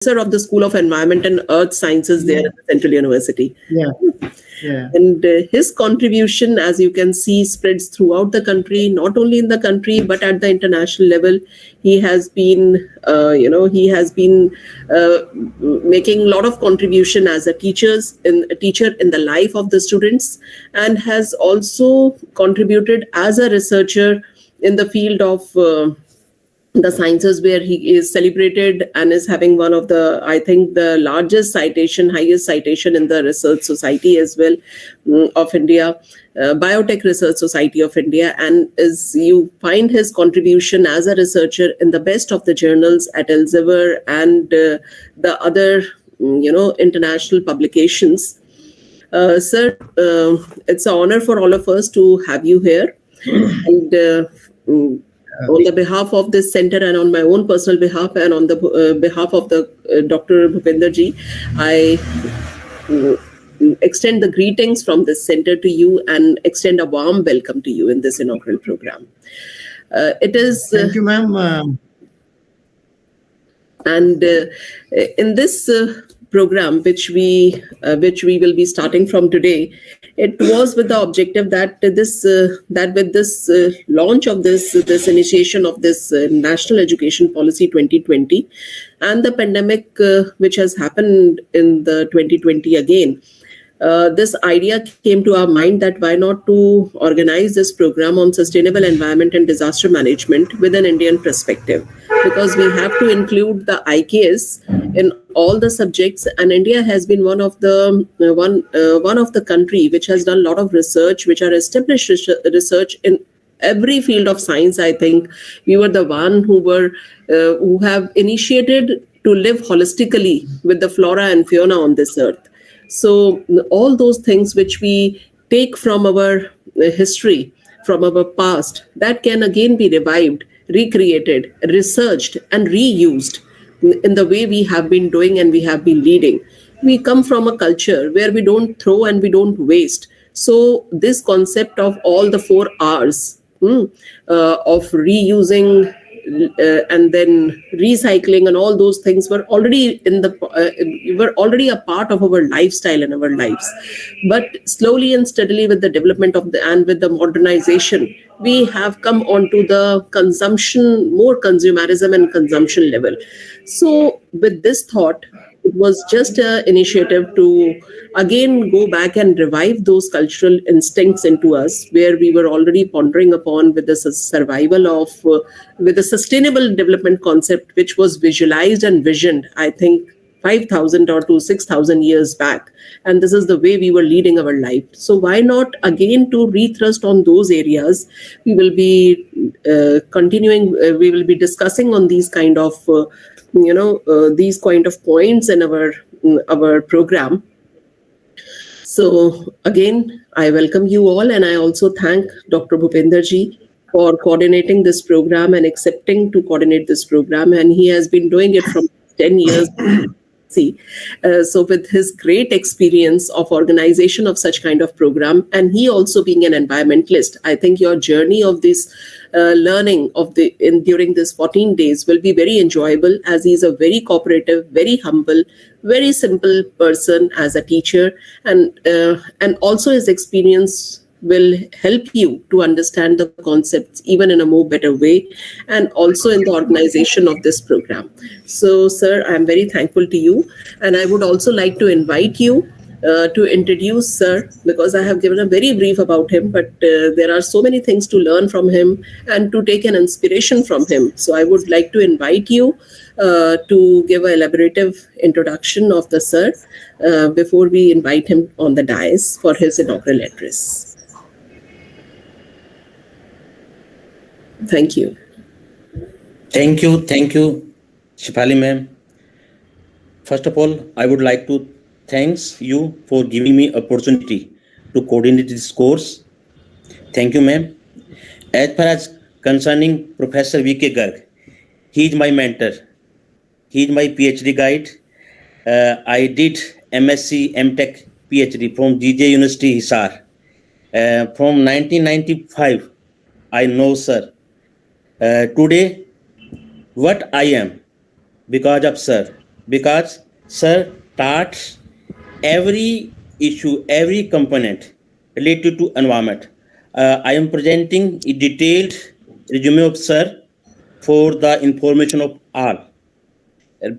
of the School of Environment and Earth Sciences there at the Central University. Yeah. And his contribution, as you can see, spreads throughout the country, not only in the country, but at the international level. He has been, making a lot of contribution as a teacher in the life of the students, and has also contributed as a researcher in the field of the sciences, where he is celebrated and is having one of the, I think, the highest citation in the Research Society as well of India, Biotech Research Society of India, and you find his contribution as a researcher in the best of the journals at Elsevier and the other, international publications. Sir, it's an honor for all of us to have you here. And on the behalf of this center and on my own personal behalf and on the behalf of the Dr. Bhupinder ji, I extend the greetings from this center to you and extend a warm welcome to you in this inaugural program. It is. Thank you, ma'am. And in this program, which we will be starting from today, it was with the objective that with this launch of this initiation of this National Education Policy 2020 and the pandemic which has happened in the 2020 again, this idea came to our mind that why not to organize this program on sustainable environment and disaster management with an Indian perspective, because we have to include the IKS in all the subjects, and India has been one of the country which has done a lot of research, which are established research in every field of science. I think we were the one who have initiated to live holistically with the flora and fauna on this earth. So all those things which we take from our history, from our past, that can again be revived, recreated, researched, and reused in the way we have been doing and we have been leading. We come from a culture where we don't throw and we don't waste. So this concept of all the 4 R's of reusing and then recycling and all those things were already a part of our lifestyle and our lives. But slowly and steadily, with the development of and with the modernization, we have come onto the more consumerism and consumption level. So with this thought, it was just an initiative to again go back and revive those cultural instincts into us, where we were already pondering upon with the survival of, with the sustainable development concept, which was visualized and visioned, I think, 5,000 or to 6,000 years back. And this is the way we were leading our life. So why not again to rethrust on those areas? We will be continuing, we will be discussing on these kind of points in our program. So again, I welcome you all, and I also thank Dr. Bhupinder ji for coordinating this program and accepting to coordinate this program. And he has been doing it from 10 years. So with his great experience of organization of such kind of program, and he also being an environmentalist, I think your journey of this learning during this 14 days will be very enjoyable, as he is a very cooperative, very humble, very simple person as a teacher, and also his experience will help you to understand the concepts even in a more better way, and also in the organization of this program. So, sir, I'm very thankful to you, and I would also like to invite you to introduce sir, because I have given a very brief about him, but there are so many things to learn from him and to take an inspiration from him. So I would like to invite you to give an elaborative introduction of the sir before we invite him on the dais for his inaugural address. Thank you. Thank you, Shefali ma'am. First of all, I would like to thank you for giving me opportunity to coordinate this course. Thank you, ma'am. As far as concerning Professor V.K. Garg, he is my mentor. He is my PhD guide. I did MSc, MTech, PhD from GJ University, Hisar. From 1995, I know, sir. Today, what I am, because of sir, because sir touched every issue, every component related to environment. I am presenting a detailed resume of sir for the information of all.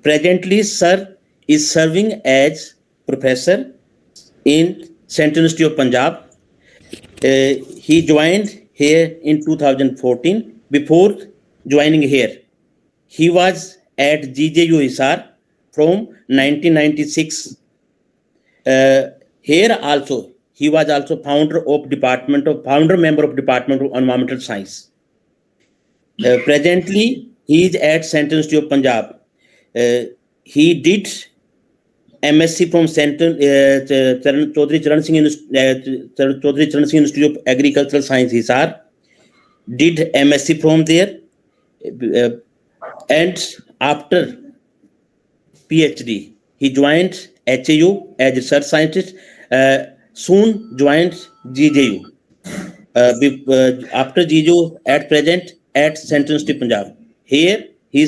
Presently, sir is serving as professor in Central University of Punjab. He joined here in 2014. Before joining here, he was at GJU Hisar from 1996. Here also, he was also founder member of Department of Environmental Science. Presently, he is at Central University of Punjab. He did MSc from Central Chaudhry Charan Singh Institute of Agricultural Science, Hisar. Did MSc from there, and after PhD, he joined HAU as research scientist. Soon joined GJU. After GJU, at present at Central University of Punjab. Here he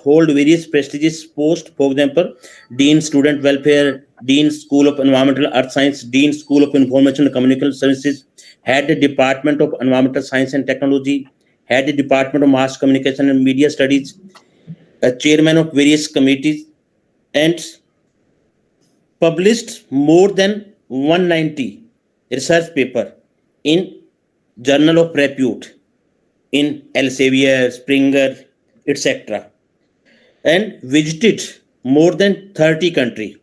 hold various prestigious posts. For example, Dean Student Welfare, Dean School of Environmental Earth Science, Dean School of Information and Communication Services, Head the Department of Environmental Science and Technology, Head the Department of Mass Communication and Media Studies, Chairman of various committees, and published more than 190 research paper in Journal of Repute in Elsevier, Springer, etc. and visited more than 30 countries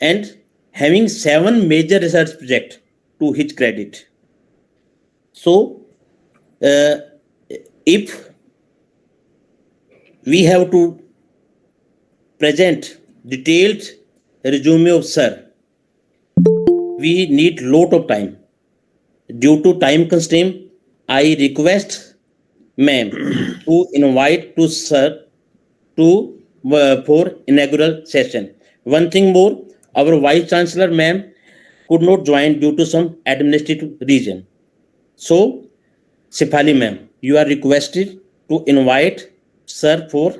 and having 7 major research projects to his credit. So, if we have to present detailed resume of sir, we need lot of time. Due to time constraint, I request ma'am to invite to sir to for inaugural session. One thing more, our Vice Chancellor ma'am could not join due to some administrative reason. So, Sifali ma'am, you are requested to invite sir for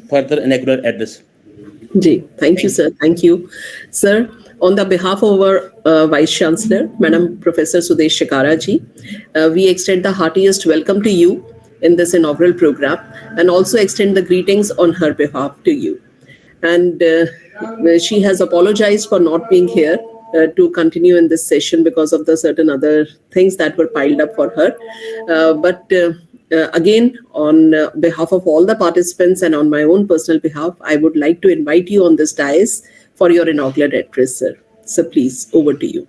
further inaugural address. Thank you, sir. Thank you, sir. On the behalf of our Vice Chancellor, Madam Professor Sudesh Shikara ji, we extend the heartiest welcome to you in this inaugural program and also extend the greetings on her behalf to you. And she has apologized for not being here to continue in this session because of the certain other things that were piled up for her. But again, on behalf of all the participants and on my own personal behalf, I would like to invite you on this dais for your inaugural address, sir. So please, over to you.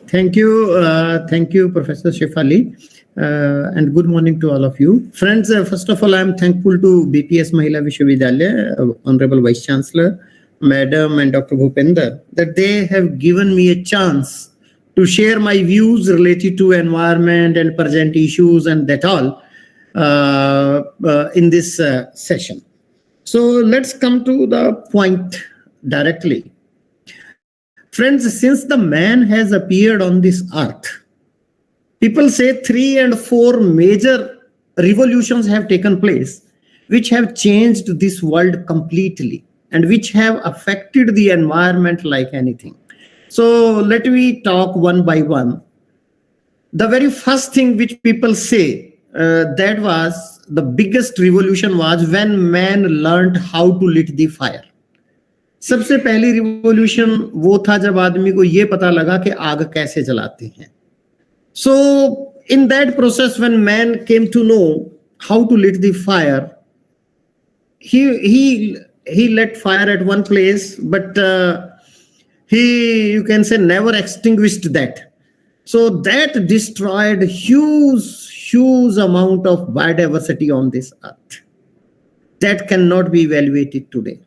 Thank you, Professor Shefali, and good morning to all of you. Friends, first of all, I am thankful to BPS Mahila Vishwavidyalaya, Honorable Vice Chancellor, Madam and Dr. Bhupender, that they have given me a chance to share my views related to environment and present issues and that all in this session. So let's come to the point directly. Friends, since the man has appeared on this earth, people say 3 and 4 major revolutions have taken place, which have changed this world completely and which have affected the environment like anything. So let me talk one by one. The very first thing which people say that was the biggest revolution was when man learned how to lit the fire. सबसे पहली revolution वो था जब आदमी को ये पता लगा कि आग कैसे जलाते हैं. So in that process, when man came to know how to lit the fire, he lit fire at one place, but you can say never extinguished that. So that destroyed huge amount of biodiversity on this earth. That cannot be evaluated today.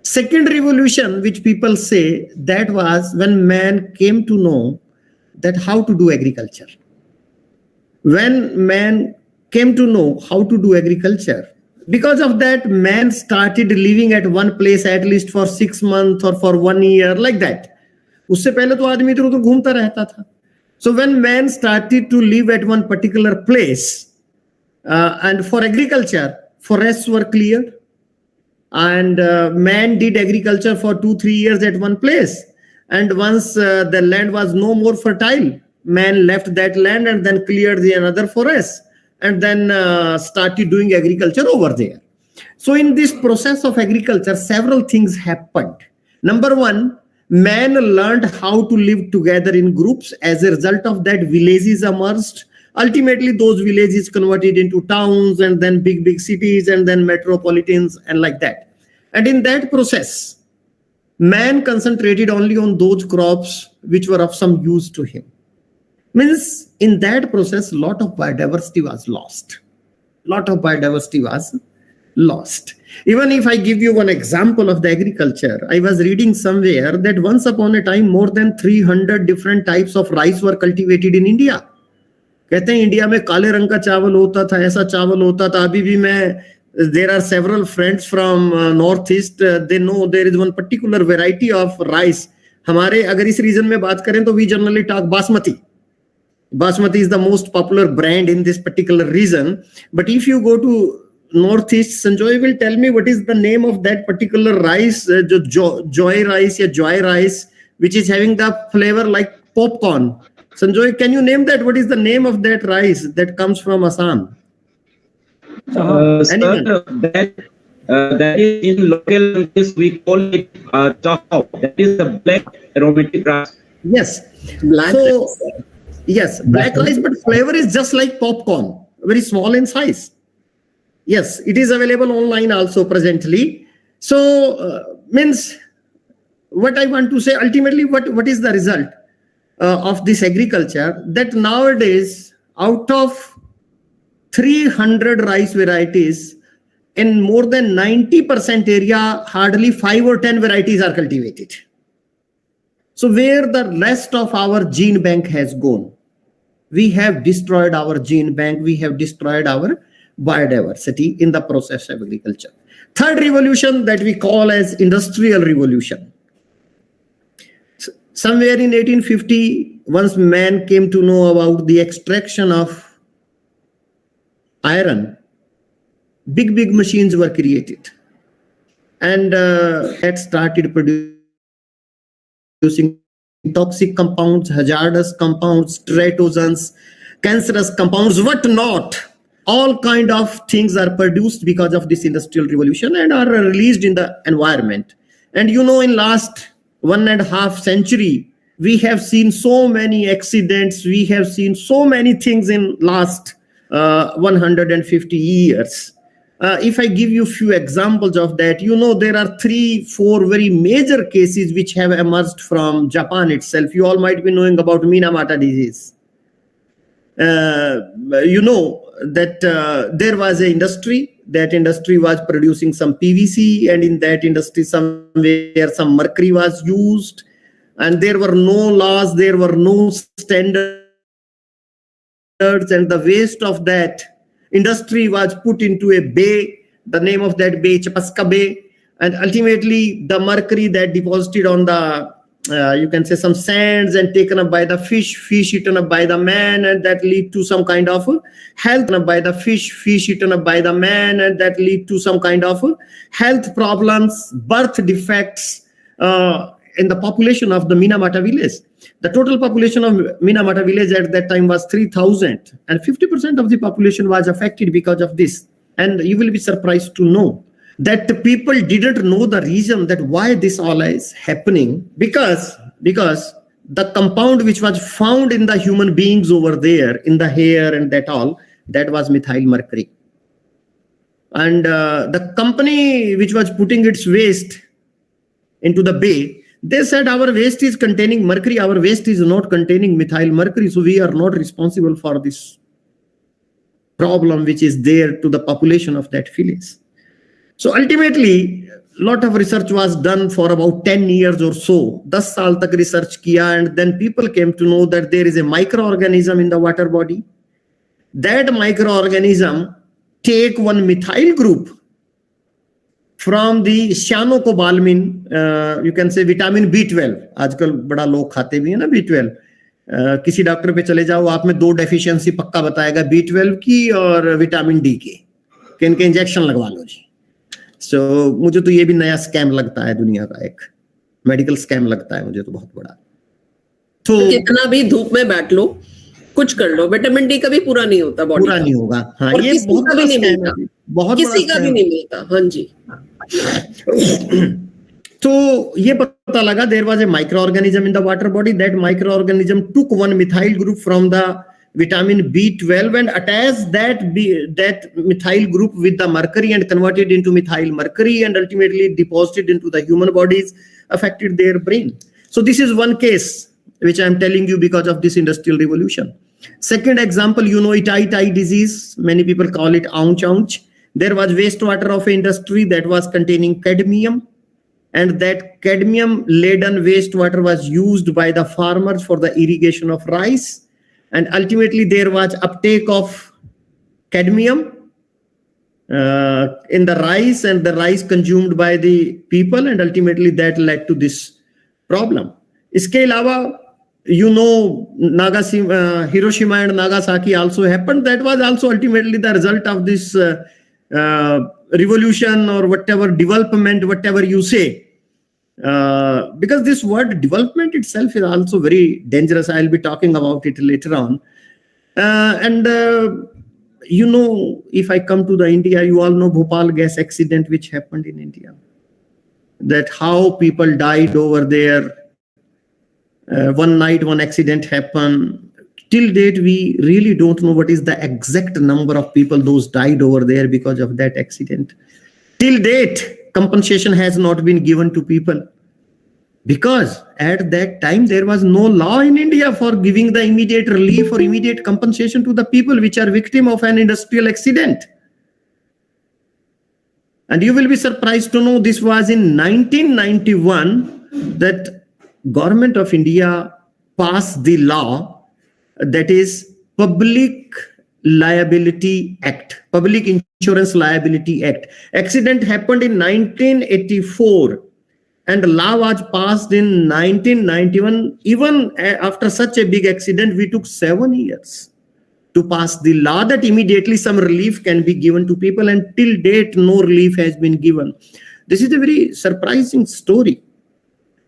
Second revolution, which people say, that was when man came to know that how to do agriculture. When man came to know how to do agriculture, because of that, man started living at one place at least for 6 months or for 1 year, like that. उससे पहले तो आदमी इधर उधर घूमता रहता था. So when man started to live at one particular place, and for agriculture, forests were cleared, and man did agriculture for 2-3 years at one place, and once the land was no more fertile, man left that land and then cleared the another forest and then started doing agriculture over there. So in this process of agriculture, several things happened. Number one, man learned how to live together in groups. As a result of that, villages emerged. Ultimately, those villages converted into towns and then big cities and then metropolitans and like that. And in that process, man concentrated only on those crops which were of some use to him. Means in that process, a lot of biodiversity was lost. Even if I give you one example of the agriculture, I was reading somewhere that once upon a time, more than 300 different types of rice were cultivated in India. कहते हैं India में काले रंग का चावल होता था, ऐसा चावल होता था. अभी भी मैं, there are several friends from northeast, they know there is one particular variety of rice. हमारे अगर इस रीजन में बात करें तो we generally talk basmati. Basmati is the most popular brand in this particular region. But if you go to northeast, Sanjoy will tell me what is the name of that particular rice, joy rice, which is having the flavor like popcorn. Sanjoy, can you name that? What is the name of that rice that comes from Assam? Sir, that is in local language we call it chao. That is the black aromatic rice. Yes. Black rice. Yes, black rice, but flavor is just like popcorn, very small in size. Yes, it is available online also presently. So, means what I want to say, ultimately, what is the result of this agriculture? That nowadays, out of 300 rice varieties, in more than 90% area, hardly 5 or 10 varieties are cultivated. So where the rest of our gene bank has gone, we have destroyed our gene bank, we have destroyed our biodiversity in the process of agriculture. Third revolution that we call as industrial revolution. Somewhere in 1850, once man came to know about the extraction of iron, big machines were created, and that started producing toxic compounds, hazardous compounds, teratogens, cancerous compounds, what not. All kind of things are produced because of this industrial revolution and are released in the environment. And you know, in last 1.5 century, we have seen so many accidents, we have seen so many things in last 150 years. If I give you a few examples of that, you know, there are 3-4 very major cases which have emerged from Japan itself. You all might be knowing about Minamata disease. You know that there was an industry. That industry was producing some PVC, and in that industry somewhere some mercury was used, and there were no laws, there were no standards, and the waste of that industry was put into a bay. The name of that bay, Chapaska Bay, and ultimately the mercury that deposited on the you can say some sands and taken up by the fish eaten up by the man, and that lead to some kind of health by the fish eaten up by the man, and that lead to some kind of health problems, birth defects in the population of the Minamata village. The total population of Minamata village at that time was 3,000, and 50% of the population was affected because of this. And you will be surprised to know that the people didn't know the reason that why this all is happening, because the compound which was found in the human beings over there in the hair and that all, that was methyl mercury. And the company which was putting its waste into the bay, they said our waste is containing mercury, our waste is not containing methyl mercury, so we are not responsible for this problem which is there to the population of that village. So ultimately, a lot of research was done for about 10 years or so. 10 saal tak research kiya, and then people came to know that there is a microorganism in the water body. That microorganism take one methyl group from the cyanocobalamin, you can say vitamin B12. आजकल बड़ा लोग खाते भी हैं ना B12. किसी doctor पे चले जाओ, आप में 2 डेफिशिएंसी पक्का बताएगा, B12 की और विटामिन डी की, कि इनके इंजेक्शन लगवा लो जी. So मुझे तो ये भी नया स्कैम लगता है, दुनिया का एक मेडिकल स्कैम लगता है मुझे तो बहुत बड़ा। तो कितना भी धूप में बैठ लो, कुछ कर लो, विटामिन डी कभी पूरा नहीं होता बॉडी पूरा नहीं होगा। हाँ, और ये किसी बहुत का भी बड़ा नहीं स्कैम मिलता, है, बहुत बड़ा किसी का भी scam। नहीं मिलता। हाँ जी। तो ये पता लगा there was a microorganism in the water body. That microorganism took one methyl group from the vitamin B12 and attached that methyl group with the mercury and converted into methyl mercury and ultimately deposited into the human bodies, affected their brain. So this is one case which I am telling you because of this industrial revolution. Second example, you know, Itai disease. Many people call it ounch ounch. There was wastewater of industry that was containing cadmium, and that cadmium laden wastewater was used by the farmers for the irrigation of rice, and ultimately there was uptake of cadmium in the rice, and the rice consumed by the people, and ultimately that led to this problem. Iske alawa, you know, Hiroshima and Nagasaki also happened. That was also ultimately the result of this revolution or whatever development, whatever you say. Because this word development itself is also very dangerous. I'll be talking about it later on. You know, if I come to the India, you all know Bhopal gas accident which happened in India. That how people died over there. One night, one accident happened. Till date, we really don't know what is the exact number of people those died over there because of that accident. Till date, compensation has not been given to people because at that time there was no law in India for giving the immediate relief or immediate compensation to the people which are victim of an industrial accident. And you will be surprised to know this was in 1991 that Government of India passed the law, that is Public Liability Act, Public Insurance Liability Act. Accident happened in 1984 and law was passed in 1991. Even after such a big accident, we took 7 years to pass the law that immediately some relief can be given to people, and till date no relief has been given. This is a very surprising story.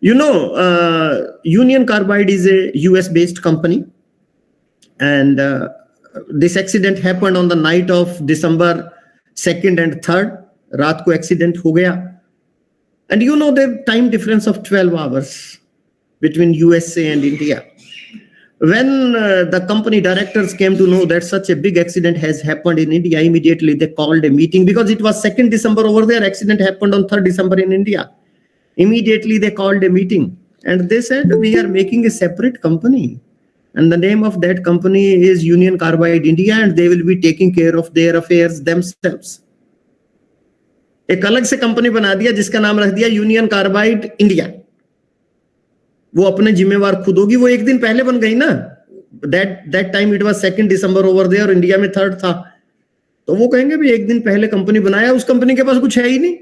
You know, Union Carbide is a US-based company, and this accident happened on the night of December 2nd and 3rd. Raat ko accident ho gaya. And you know the time difference of 12 hours between USA and India. When the company directors came to know that such a big accident has happened in India, immediately they called a meeting because it was 2nd December over there. Accident happened on 3rd December in India. Immediately they called a meeting and they said, we are making a separate company. And the name of that company is Union Carbide India, and they will be taking care of their affairs themselves. एक अलग से company बना दिया जिसका नाम रख दिया union carbide India. वो अपने जिम्मेवार खुद होगी. वो एक दिन पहले बन गई ना. That time it was 2nd December over there, India में 3rd था. तो वो कहेंगे भी एक दिन पहले कंपनी बनाया, उस कंपनी के पास कुछ है ही नहीं.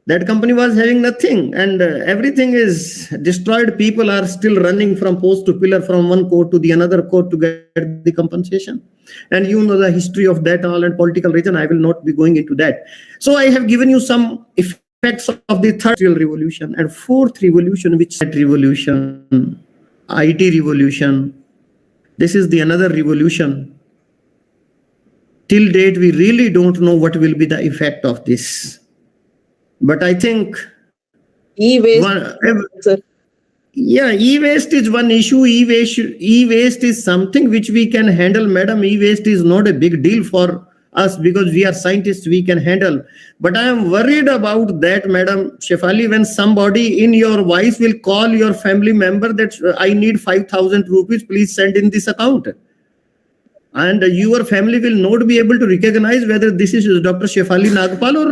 That company was having nothing, and everything is destroyed. People are still running from post to pillar, from one court to the another court to get the compensation. And you know the history of that all and political reason. I will not be going into that. So I have given you some effects of the third revolution and fourth revolution, which is revolution, IT revolution. This is the another revolution. Till date, we really don't know what will be the effect of this. But I think e-waste is one issue. E-waste is something which we can handle, madam. E-waste is not a big deal for us because we are scientists, we can handle. But I am worried about that, madam Shefali, when somebody in your voice will call your family member that I need 5,000 rupees, please send in this account. And your family will not be able to recognize whether this is Dr. Shefali Nagpal or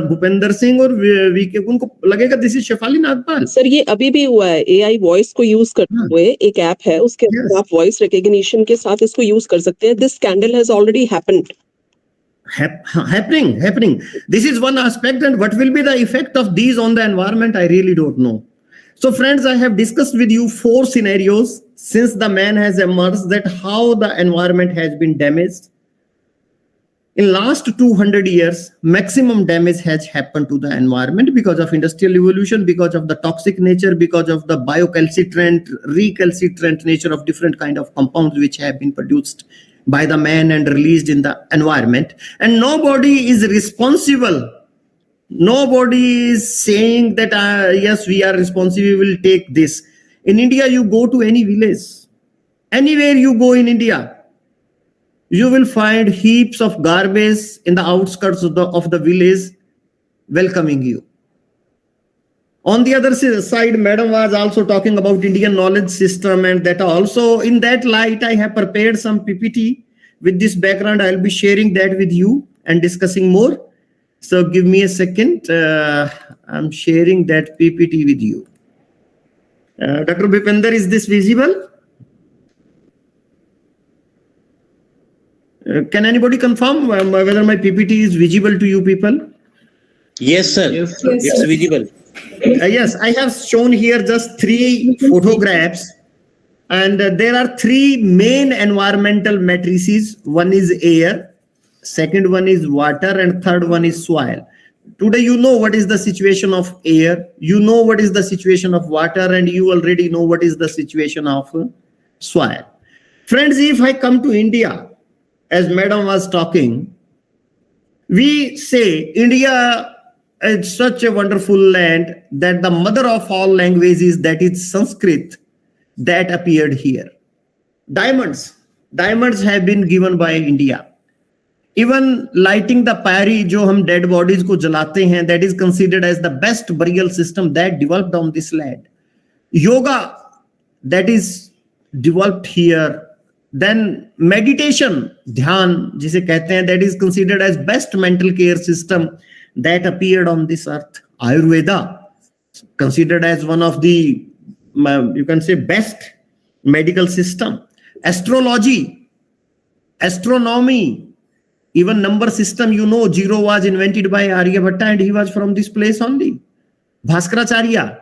Bhupender Singh or VK. उनको लगेगा this is Shefali Nagpal. Sir ये अभी भी हुआ है. AI voice को use करते हुए एक ऐप है, उसके अंदर आप वॉइस रिकॉग्निशन के साथ इसको यूज कर सकते हैं. This scandal has already happened. Happening. This is one aspect, and what will be the effect of these on the environment, I really don't know. So friends, I have discussed with you 4 scenarios since the man has emerged, that how the environment has been damaged. In last 200 years, maximum damage has happened to the environment because of industrial evolution, because of the toxic nature, because of the biocalcitrant, recalcitrant nature of different kind of compounds which have been produced by the man and released in the environment. And nobody is responsible. Nobody is saying that, yes, we are responsible, we will take this. In India, you go to any village, anywhere you go in India, you will find heaps of garbage in the outskirts of the village welcoming you. On the other side, Madam was also talking about Indian knowledge system, and that also in that light, I have prepared some PPT with this background. I'll be sharing that with you and discussing more. So give me a second. I'm sharing that PPT with you. Dr. Bipender, is this visible? Can anybody confirm whether my PPT is visible to you people? Yes, sir. Yes, It's visible. Yes, I have shown here just 3 photographs, and there are 3 main environmental matrices. One is air, second one is water, and third one is soil. Today, you know what is the situation of air, you know what is the situation of water, and you already know what is the situation of soil. Friends, if I come to India, as Madam was talking, we say India is such a wonderful land that the mother of all languages, that is Sanskrit, that appeared here. Diamonds have been given by India. Even lighting the pyre, जो हम dead bodies को जलाते हैं, that is considered as the best burial system that developed on this land. Yoga, that is developed here. Then meditation, dhyan, जिसे कहते हैं, that is considered as best mental care system that appeared on this earth. Ayurveda, considered as one of the, you can say, best medical system. Astrology, astronomy, even number system, you know, 0 was invented by Aryabhatta and he was from this place only. Bhaskaracharya,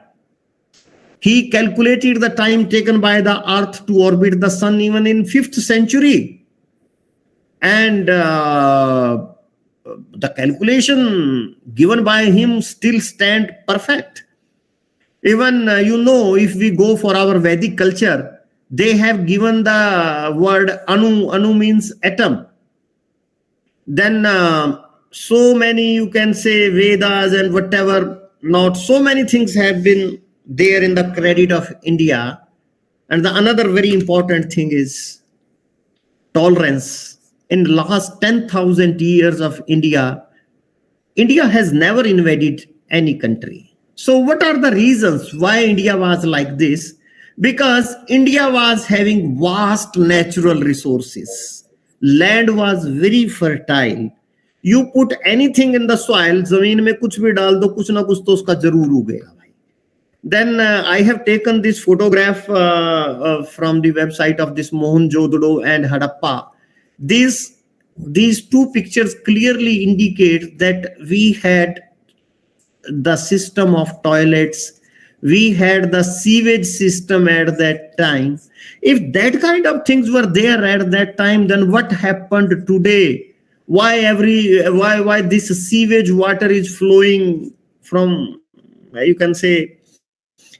he calculated the time taken by the earth to orbit the sun even in 5th century. And the calculation given by him still stand perfect. Even, you know, if we go for our Vedic culture, they have given the word Anu. Anu means atom. Then so many, you can say, Vedas and whatever, not so many things have been there in the credit of India. And the another very important thing is tolerance. In the last 10,000 years of India has never invaded any country. So what are the reasons why India was like this? Because India was having vast natural resources. Land was very fertile. You put anything in the soil, जमीन में कुछ भी डाल दो, कुछ ना कुछ तो उसका जरूर उगेगा भाई. Then I have taken this photograph from the website of this Mohenjo-daro and Harappa. These 2 pictures clearly indicate that we had the system of toilets, we had the sewage system at that time. If that kind of things were there at that time, then what happened today? Why this sewage water is flowing from, you can say,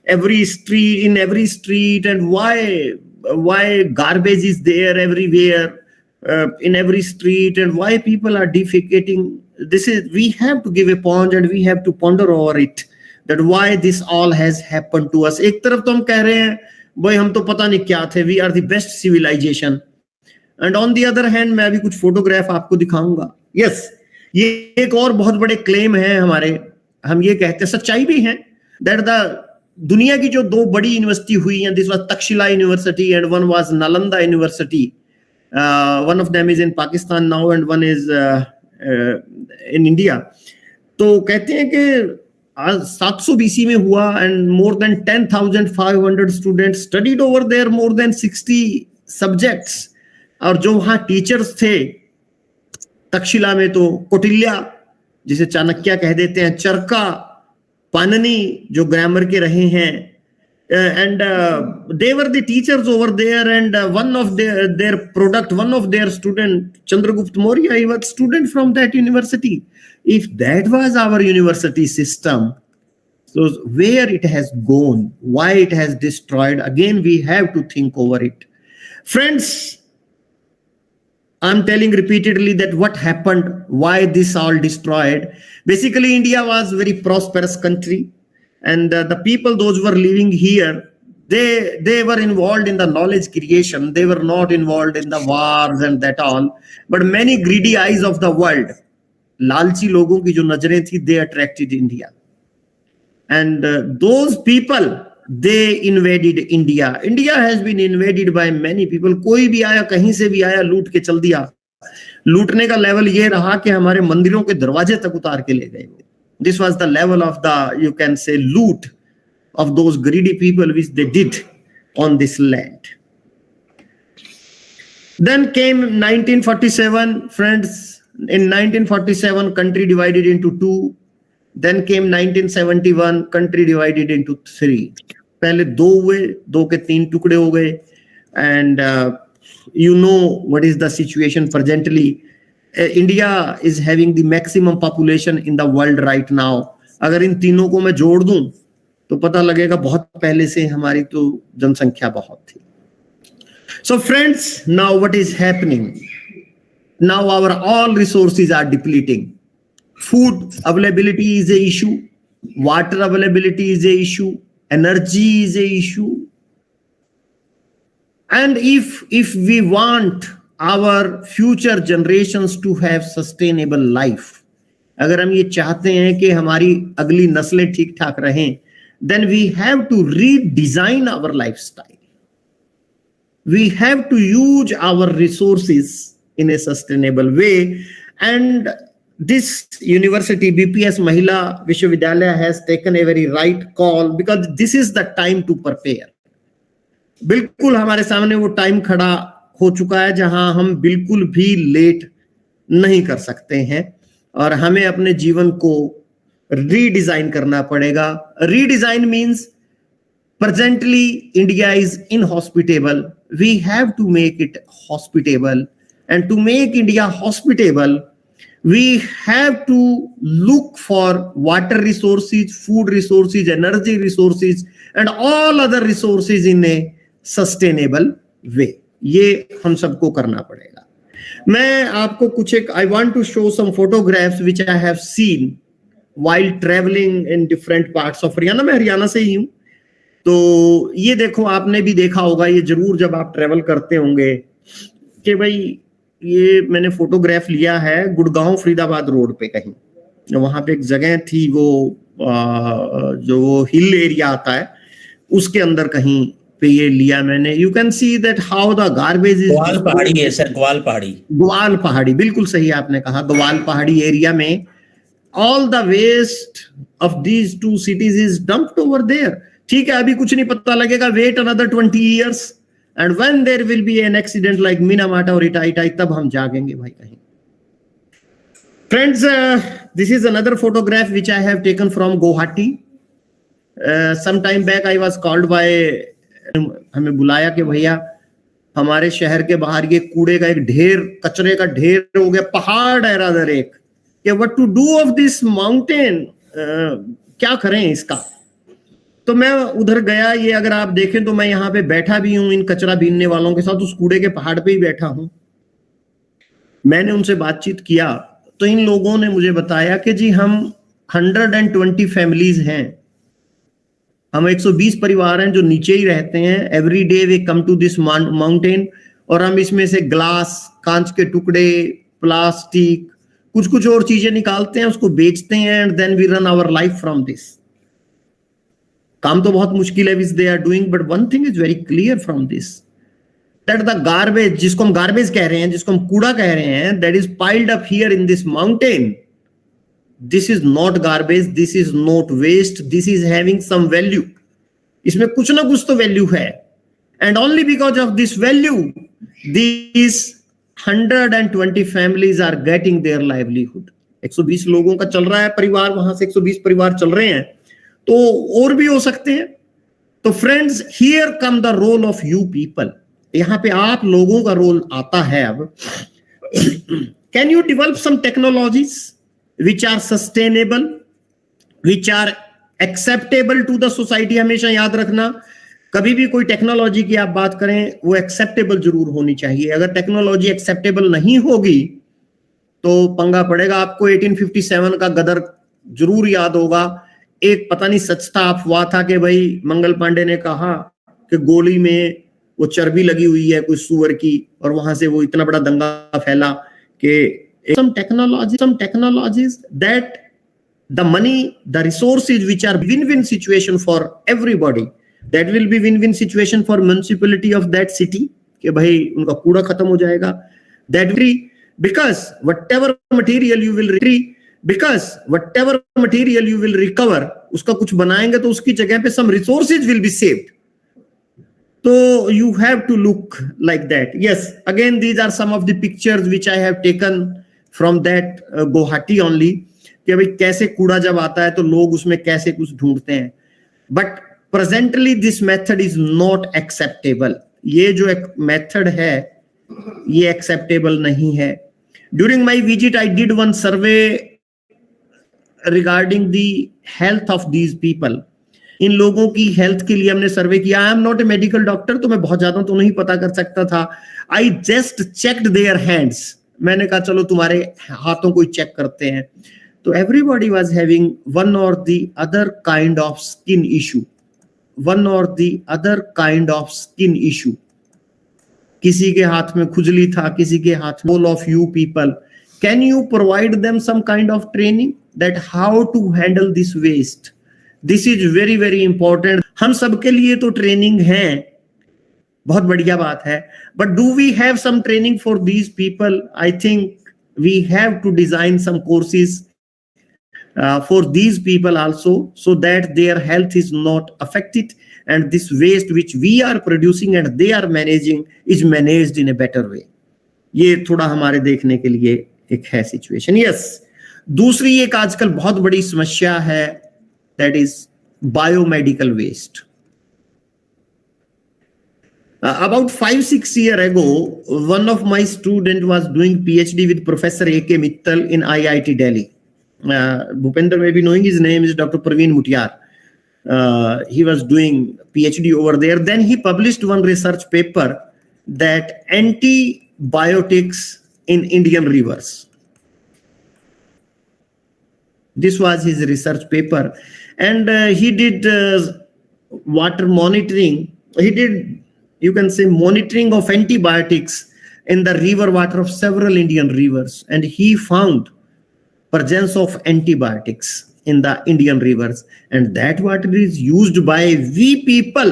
every street, and why garbage is there everywhere in every street, and why people are defecating? We have to give a point and we have to ponder over it, that why this all has happened to us. एक तरफ तो हम कह रहे हैं भाई हम तो पता नहीं क्या थे, we are the best civilization, and on the other hand मैं अभी कुछ फोटोग्राफ आपको दिखाऊंगा. Yes, ये एक और बहुत बड़े क्लेम है हमारे, हम ये कहते हैं, सच्चाई भी है, that the दुनिया की जो 2 बड़ी यूनिवर्सिटी हुई हैं, this was Takshila University and one was Nalanda University. One of them is in Pakistan now and one is in India. तो कहते हैं कि 700 BC में हुआ, and more than 10,500 students studied over there, more than 60 subjects. और जो वहाँ teachers थे तक्षशिला में, तो कौटिल्य जिसे चाणक्य कह देते हैं, चरका, पाणिनि जो ग्रामर के रहे हैं, and they were the teachers over there, and one of their product, one of their student, Chandragupta Maurya, he was student from that university. If that was our university system, so where it has gone, why it has destroyed, again we have to think over it. Friends, I'm telling repeatedly that what happened, why this all destroyed. Basically, India was a very prosperous country, and the people, those who were living here, they were involved in the knowledge creation. They were not involved in the wars and that all. But many greedy eyes of the world, लालची लोगों की जो नजरें थी, they attracted India. And those people, they invaded India. India has been invaded by many people. कोई भी आया, कहीं से भी आया, लूट के चल दिया. लूटने का लेवल ये रहा कि हमारे मंदिरों के दरवाजे तक उतार के ले गए. This was the level of the, you can say, loot of those greedy people which they did on this land. Then came 1947, friends. In 1947, country divided into two. Then came 1971, country divided into three. पहले दो हुए, दो के तीन टुकड़े हो गए. And you know what is the situation presently. India is having the maximum population in the world right now. अगर इन तीनों को मैं जोड़ दूं तो पता लगेगा बहुत पहले से हमारी तो जनसंख्या बहुत थी. So friends, now what is happening? Now our all resources are depleting. Food availability is an issue. Water availability is an issue. Energy is an issue. And if we want our future generations to have sustainable life, अगर हम ये चाहते हैं कि हमारी अगली नस्लें ठीक ठाक रहें, then we have to redesign our lifestyle. We have to use our resources in a sustainable way. And this university, BPS Mahila Vishwavidyalaya, has taken a very right call, because this is the time to prepare. बिल्कुल हमारे सामने वो time खड़ा हो चुका है जहां हम बिल्कुल भी लेट नहीं कर सकते हैं और हमें अपने जीवन को रीडिजाइन करना पड़ेगा. Redesign means presently India is inhospitable. We have to make it hospitable, and to make India hospitable, we have to look for water resources, food resources, energy resources, and all other resources in a sustainable way. ये हम सबको करना पड़ेगा. मैं आपको कुछ एक I want to show some photographs which I have seen while traveling in different parts of Haryana. मैं हरियाणा से ही हूँ, तो ये देखो, आपने भी देखा होगा ये जरूर जब आप ट्रेवल करते होंगे कि भाई ये मैंने फोटोग्राफ लिया है गुड़गांव फरीदाबाद रोड पे कहीं. वहां पे एक जगह थी, वो जो वो हिल एरिया आता है उसके अंदर कहीं पे ये लिया मैंने. You can see that how the garbage is. ग्वाल पहाड़ी है सर, ग्वाल पहाड़ी. ग्वाल पहाड़ी, बिल्कुल सही आपने कहा. ग्वाल पहाड़ी एरिया में all the waste of these two cities is dumped over there. ठीक है, अभी कुछ नहीं पता लगेगा. Wait another 20 years and when there will be an accident like Minamata or Itai, तब हम जागेंगे भाई कहीं. Friends, this is another photograph which I have taken from Guwahati. Some time back I was called by, हमें बुलाया कि भैया हमारे शहर के बाहर ये कूड़े का एक ढेर, कचरे का ढेर हो गया, पहाड़ है रादर एक, कि what to do of this mountain, क्या करें इसका. तो मैं उधर गया. ये अगर आप देखें तो मैं यहाँ पे बैठा भी हूं इन कचरा बीनने वालों के साथ, उस कूड़े के पहाड़ पे ही बैठा हूं. मैंने उनसे बातचीत किया तो इन लोगों ने मुझे बताया कि जी हम 120 फैमिलीज हैं, हम 120 परिवार हैं जो नीचे ही रहते हैं. Every day we come to this mountain, और हम इसमें से ग्लास, कांच के टुकड़े, प्लास्टिक, कुछ कुछ और चीजें निकालते हैं, उसको बेचते हैं, and then we run our life from this. काम तो बहुत मुश्किल है which they are doing, but one thing is very clear from this, that the garbage, जिसको हम गार्बेज कह रहे हैं, जिसको हम कूड़ा कह रहे हैं, that is piled up here in this mountain. This is not garbage, this is not waste, this is having some value. इसमें कुछ ना कुछ तो वैल्यू है, and only because of this value this 120 families are getting their livelihood. 120 लोगों का चल रहा है परिवार, वहां से 120 परिवार चल रहे हैं, तो और भी हो सकते हैं. तो friends, here come the role of you people. यहां पे आप लोगों का रोल आता है अब. Can you develop some technologies which are sustainable, which are acceptable to the society. हमेशा याद रखना, कभी भी कोई टेक्नोलॉजी की आप बात करें, वो एक्सेप्टेबल जरूर होनी चाहिए. अगर टेक्नोलॉजी एक्सेप्टेबल नहीं होगी तो पंगा पड़ेगा. आपको 1857 का गदर जरूर याद होगा. एक पता नहीं सच था अफवाह था कि भाई मंगल पांडे ने कहा कि गोली में वो चर्बी लगी हुई है कोई सुअर की, और वहां से वो इतना बड़ा दंगा फैला कि some technologies that the money, the resources which are win-win situation for everybody, that will be win-win situation for municipality of that city कि भाई उनका कूड़ा खत्म हो जाएगा. That because whatever material you will recover, उसका कुछ बनाएंगे तो उसकी जगह पे some resources will be saved. So you have to look like that. Yes, again these are some of the pictures which I have taken from that Guwahati only कि भाई कैसे कूड़ा जब आता है तो लोग उसमें कैसे कुछ ढूंढते हैं. But presently this method is not acceptable. ये जो एक मेथड है ये एक्सेप्टेबल नहीं है. During my visit I did one survey regarding the health of these people. इन लोगों की हेल्थ के लिए हमने सर्वे किया. I am not a medical doctor, तो मैं बहुत ज्यादा तो नहीं पता कर सकता था. I just checked their hands. मैंने कहा चलो तुम्हारे हाथों को चेक करते हैं. तो everybody was having one or the other kind of skin issue. किसी के हाथ में खुजली था, किसी के हाथ में. All of you people, can you provide them some kind of training that how to handle this waste. This is very very important. हम सबके लिए तो ट्रेनिंग है, बहुत बढ़िया बात है, but do we have some training for these people. I think we have to design some courses for these people also, so that their health is not affected and this waste which we are producing and they are managing is managed in a better way. ये थोड़ा हमारे देखने के लिए एक है situation. Yes, दूसरी एक आजकल बहुत बड़ी समस्या है, that is biomedical waste. About 5-6 years ago, one of my student was doing PhD with Professor A.K. Mittal in IIT Delhi. Bhupender may be knowing his name is Dr. Praveen Mutiyar. He was doing PhD over there. Then he published one research paper that antibiotics in Indian rivers. This was his research paper, and he did water monitoring. He did, you can say, monitoring of antibiotics in the river water of several Indian rivers, and he found presence of antibiotics in the Indian rivers, and that water is used by we people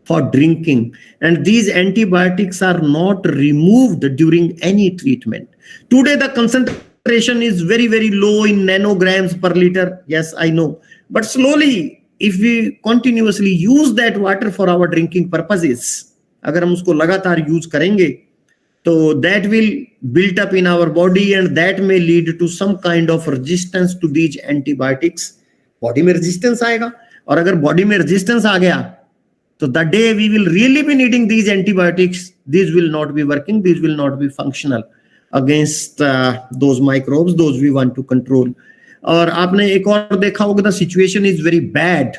for drinking, and these antibiotics are not removed during any treatment. Today the concentration is very very low in nanograms per liter. Yes, I know, but slowly if we continuously use that water for our drinking purposes, agar hum usko lagatar use karenge, so that will build up in our body, and that may lead to some kind of resistance to these antibiotics. Body में resistance आएगा, और अगर body में resistance आ गया, तो the day we will really be needing these antibiotics, these will not be working, these will not be functional against those microbes, those we want to control. और आपने एक और देखा होगा, the situation is very bad.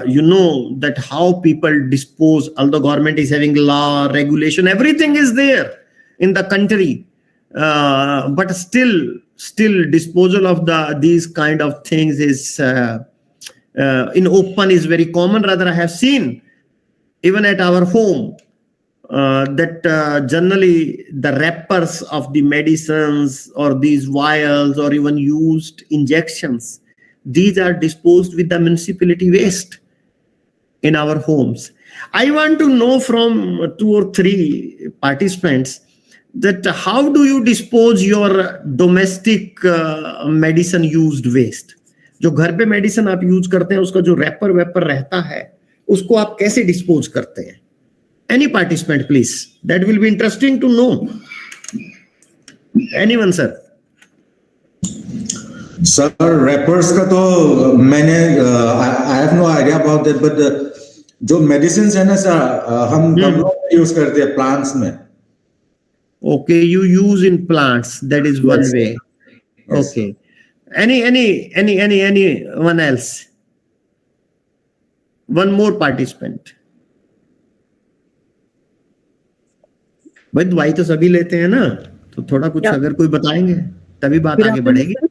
You know that how people dispose, although government is having law, regulation, everything is there in the country, but still disposal of these kind of things is in open is very common. Rather, I have seen even at our home that generally the wrappers of the medicines or these vials or even used injections, these are disposed with the municipality waste in our homes. I want to know from 2 or 3 participants that how do you dispose your domestic medicine used waste. जो घर पे medicine आप use करते हैं, उसका जो wrapper vapour रहता है, उसको आप कैसे डिस्पोज करते हैं? Any participant, please. That will be interesting to know. Anyone, sir? Sir wrappers का तो मैंने I have no idea about that, but जो मेडिसिन है ना सर, हम गमलों में यूज करते हैं, प्लांट्स में. Okay, you use in plants. That is one Yes. way. Yes. Okay. Anyone else? One more participant. भाई दवाई तो सभी लेते हैं ना, तो थोड़ा कुछ Yeah. अगर कोई बताएंगे तभी बात Good आगे afternoon, बढ़ेगी. sir.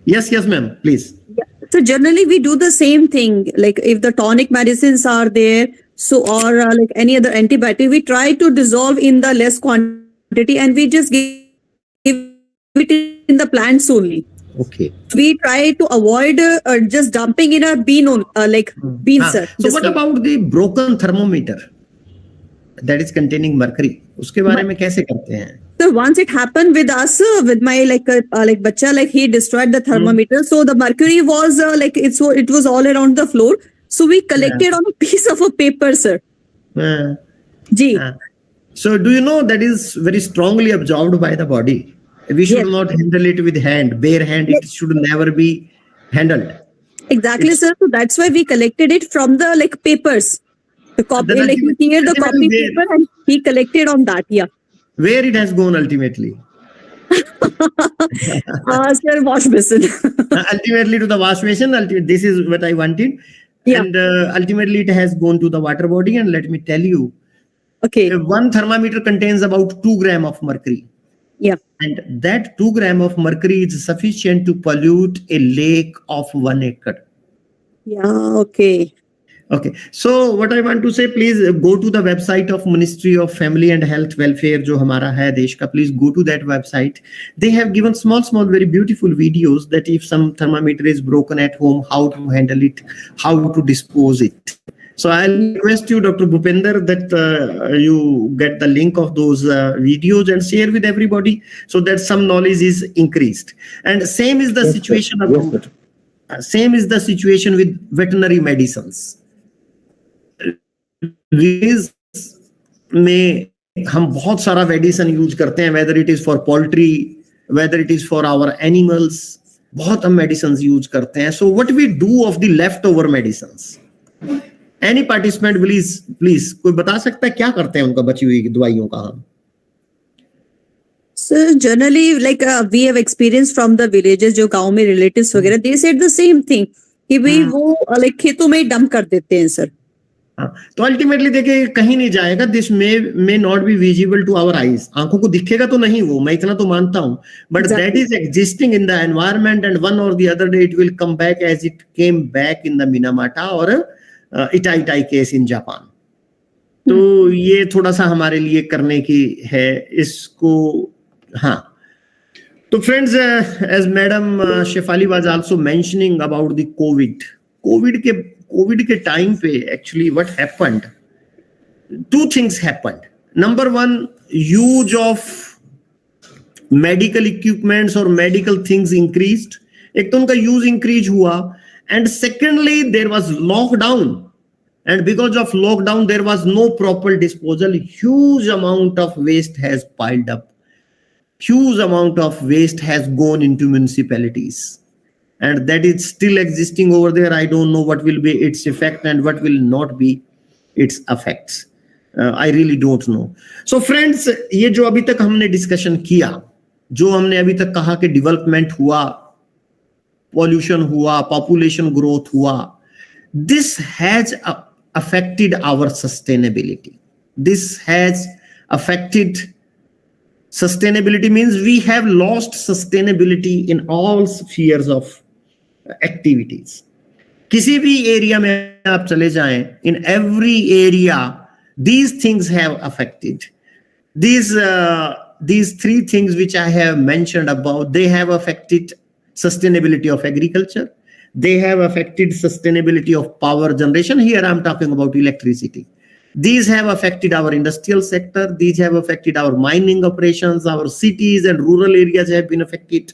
Yes, ma'am, please. So generally we do the same thing. Like if the tonic medicines are there, so or like any other antibiotic, we try to dissolve in the less quantity and we just give it in the plants only. Okay. We try to avoid just dumping in a bean like beans. Sir. So what about the broken thermometer that is containing mercury? उसके बारे में कैसे करते हैं? So once it happened with us, with my like bacha, like he destroyed the thermometer. So the mercury was it was all around the floor. So we collected on a piece of a paper, sir. Ji. So do you know that is very strongly absorbed by the body? We should not handle it with hand, bare hand. It should never be handled. Exactly, sir. So that's why we collected it from the like papers. The copy, Then like he cleared the copy ultimately paper and he collected on that. Yeah. Where it has gone ultimately? Sir, wash basin. Ultimately to the wash basin. This is what I wanted. Yeah. And ultimately it has gone to the water body. And let me tell you, Okay. one thermometer contains about 2 grams of mercury. Yeah. And that 2 grams of mercury is sufficient to pollute a lake of 1 acre. Yeah. Okay. Okay, so what I want to say, please go to the website of Ministry of Family and Health Welfare, जो हमारा है देश का. Please go to that website. They have given small, very beautiful videos that if some thermometer is broken at home, how to handle it, how to dispose it. So I'll request you, Dr. Bhupender, that you get the link of those videos and share with everybody so that some knowledge is increased. And same is the situation about, same is the situation with veterinary medicines. में हम बहुत सारा medicine use करते हैं, whether it is for poultry, whether it is for our animals, बहुत हम medicine use करते हैं. So what we do of the left over medicine? Any participant please कोई बता सकता है क्या करते हैं उनका बची हुई दवाइयों का हम? So generally, like we have experienced from the villages, जो गांव में relatives वगैरह, they said the same thing कि भाई वो like खेतों में डंप कर देते हैं सर. तो अल्टीमेटली देखिए कहीं नहीं जाएगा. This may not be visible to our eyes. आंखों को दिखेगा तो नहीं वो, मैं इतना तो मानता हूं, but that is existing in the environment and one or the other day it will come back as it came back in the Minamata or Itai case in Japan. तो ये थोड़ा सा हमारे लिए करने की है इसको. हाँ, तो friends, as madam Shefali was also mentioning about the covid के टाइम पे actually what happened, 2 things happened. Number 1, use of medical equipments और medical things increased. एक तो उनका यूज इंक्रीज हुआ, and secondly there was lockdown, and because of lockdown there was no proper disposal. Huge amount of waste has piled up. Huge amount of waste has gone into municipalities, and that is still existing over there. I don't know what will be its effect and what will not be its effects. I really don't know. So friends, ये जो अभी तक हमने discussion किया, जो हमने अभी तक कहा कि डेवलपमेंट हुआ, पॉल्यूशन हुआ, पॉपुलेशन ग्रोथ हुआ, this has affected our sustainability. This has affected sustainability, means we have lost sustainability in all spheres of activities. किसी भी एरिया में आप चले जाएं, in every area these things have affected. These 3 things which I have mentioned above, they have affected sustainability of agriculture, they have affected sustainability of power generation. Here I'm talking about electricity. These have affected our industrial sector. These have affected our mining operations. Our cities and rural areas have been affected.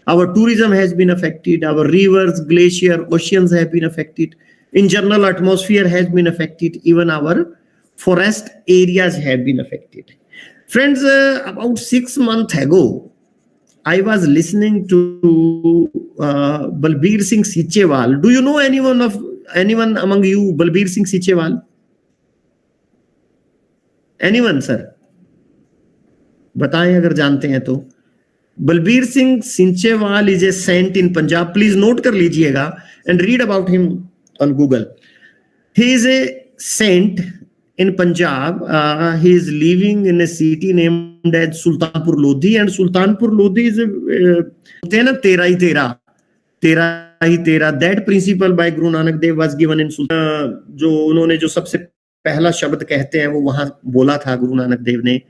Our tourism has been affected. Our rivers, glacier, oceans have been affected. In general, atmosphere has been affected. Even our forest areas have been affected. Friends, about 6 months ago, I was listening to Balbir Singh Sichewal. Do you know anyone among you, Balbir Singh Sichewal? Anyone, sir? बताएं अगर जानते हैं तो. Balbir Singh Sichewal is a saint in Punjab. Please note कर लीजिएगा and read about him on Google. He is a saint in Punjab. He is living in a city named as Sultanpur Lodhi, and Sultanpur Lodhi is tera hi tera. That principle by Guru Nanak Dev was given in Sultan. जो उन्होंने जो सबसे पहला शब्द कहते हैं वो वहां बोला था गुरु नानक देव ने.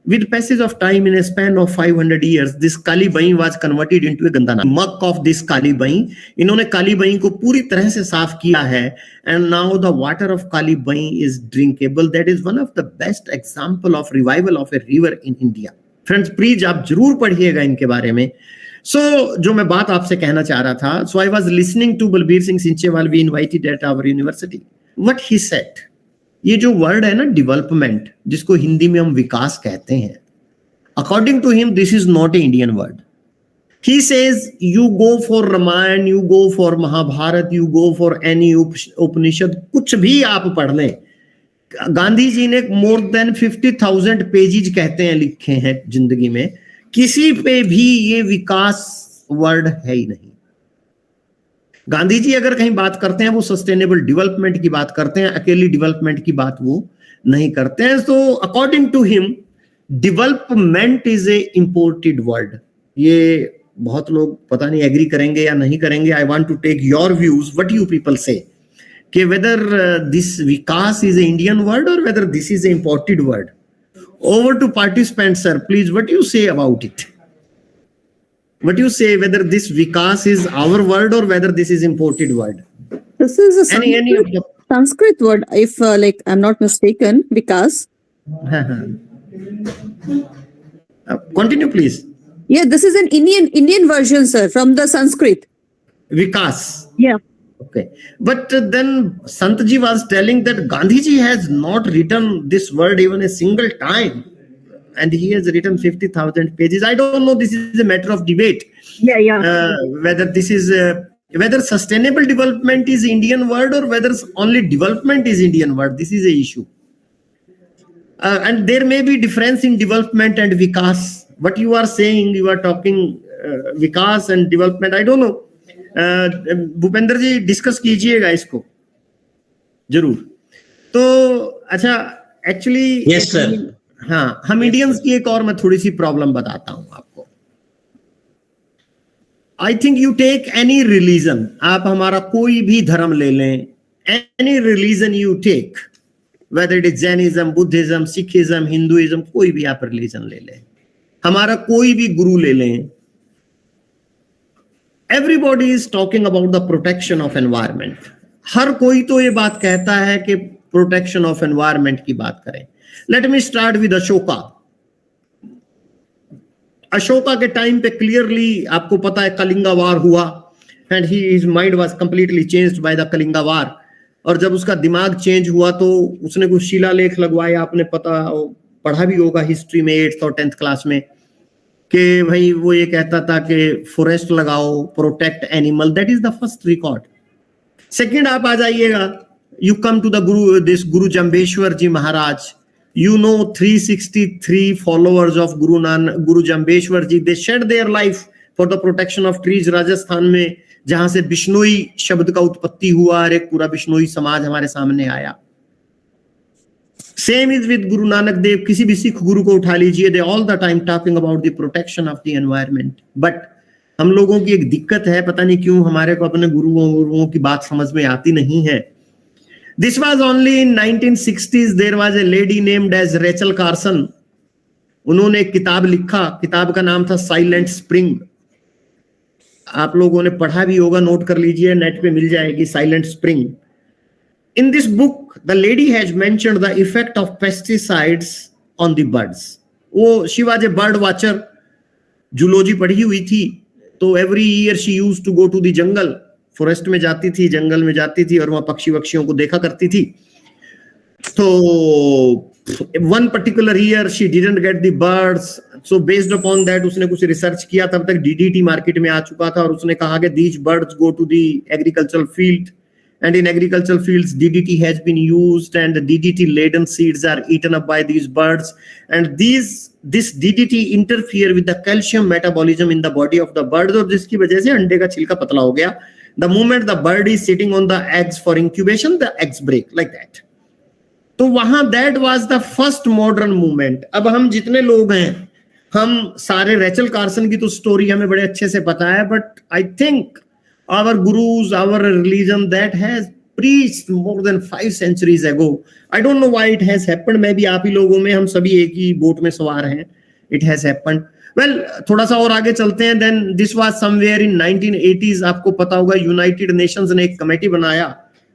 With passage of time, in a span of 500 years, this Kali Bain was converted into a Gandana. Muck of this Kali Bain, इन्होंने काली बाई को पूरी तरह से साफ किया है, and now the water of Kali Bain is drinkable. That is one of the best example of revival of a river in India. Friends, please आप जरूर पढ़िएगा इनके बारे में. So जो मैं बात आपसे कहना चाह रहा था, so I was listening to Balbir Singh Sichewal, we invited at our university. What he said, ये जो वर्ड है ना डेवलपमेंट, जिसको हिंदी में हम विकास कहते हैं, according to him this is not a Indian word. He says you go for Ramayana, you go for Mahabharata, you go for any Upanishad, कुछ भी आप पढ़ लें, गांधी जी ने मोर देन 50,000 पेजेज कहते हैं लिखे हैं जिंदगी में, किसी पे भी ये विकास वर्ड है ही नहीं. गांधी जी अगर कहीं बात करते हैं वो सस्टेनेबल डेवलपमेंट की बात करते हैं, अकेली डेवलपमेंट की बात वो नहीं करते हैं. So according to him development is a imported word. ये बहुत लोग पता नहीं एग्री करेंगे या नहीं करेंगे. I want to take your views, what you people say, कि वेदर दिस विकास is a Indian word or whether this is a imported word. Over to participant sir, please what you say about it. What do you say, whether this Vikas is our word or whether this is imported word? This is a Any of the... Sanskrit word, if like I'm not mistaken, Vikas. Continue, please. Yeah, this is an Indian version, sir, from the Sanskrit. Vikas. Yeah. Okay. But then Santji was telling that Gandhiji has not written this word even a single time. And he has written 50,000 pages. I don't know. This is a matter of debate. Yeah. Whether this is whether sustainable development is Indian word or whether only development is Indian word. This is a issue. And there may be difference in development and vikas. What you are saying, you are talking vikas and development. I don't know. Bhupendra ji discuss कीजिएगा इसको जरूर. तो अच्छा, actually yes sir. हाँ, हम Indians की एक और मैं थोड़ी सी प्रॉब्लम बताता हूं आपको. I think you take any religion, आप हमारा कोई भी धर्म ले लें, any religion you take, whether it is Jainism, Buddhism, Sikhism, Hinduism, कोई भी आप रिलीजन ले लें, हमारा कोई भी गुरु ले लें, everybody is talking about the protection of environment. हर कोई तो ये बात कहता है कि प्रोटेक्शन ऑफ एनवायरमेंट की बात करें. Let me start with Ashoka. Ashoka के टाइम पे क्लियरली आपको पता है कलिंगा वार हुआ, and his mind was completely changed by the Kalinga war. और जब उसका दिमाग चेंज हुआ तो उसने कुछ शिलालेख लगवाए, आपने पढ़ा भी होगा हिस्ट्री में 8th और 10th क्लास में, कि भाई वो ये कहता था कि फॉरेस्ट लगाओ, protect animal. That is the first record. Second आप आ जाइएगा, you come to the Guru Jambheshwar ji Maharaj. You know 363 followers of Guru Jambeshwar ji, they shed their life for the protection of trees. Rajasthan में जहां से बिश्नोई शब्द का उत्पत्ति हुआ और एक पूरा बिश्नोई समाज हमारे सामने आया. Same is with Guru Nanak Dev. किसी भी सिख गुरु को उठा लीजिए, they all the time talking about the protection of the environment. But हम लोगों की एक दिक्कत है, पता नहीं क्यों हमारे को अपने गुरुओं की बात समझ में आती नहीं है. This was only in 1960s. There was a lady named as Rachel Carson. उन्होंने एक किताब लिखा, किताब का नाम था साइलेंट स्प्रिंग. आप लोगों ने पढ़ा भी होगा, नोट कर लीजिए, नेट पे मिल जाएगी, silent spring. In this book, the lady has mentioned the effect of pesticides on the birds. वो she was a bird watcher, zoology पढ़ी हुई थी, तो every year she used to go to the jungle. Forest में जाती थी, जंगल में जाती थी और वहां पक्षी वक्षियों को देखा करती थी. तो one particular year she didn't get the birds, so based upon that उसने कुछ रिसर्च किया, तब तक डीडीटी मार्केट में आ चुका था और उसने कहा कि these birds go to the agricultural field and in agricultural fields DDT has been used and the DDT laden seeds are eaten up by these birds, and this DDT interfere with the calcium metabolism in the body of the bird, और जिसकी वजह से अंडे का छिलका पतला हो गया. The moment the bird is sitting on the eggs for incubation, the eggs break like that. तो वहां that was the first modern movement. अब हम जितने लोग हैं, हम सारे रेचल कार्सन की तो स्टोरी हमें बड़े अच्छे से पता है, but I think our gurus, our religion that has preached more than 5 centuries ago. I don't know why it has happened. Maybe आप ही लोगों में, हम सभी एक ही बोट में सवार हैं. It has happened. Well, थोड़ा सा और आगे चलते हैं. Then this was somewhere in 1980s. आपको पता होगा United Nations ने एक कमेटी बनाया.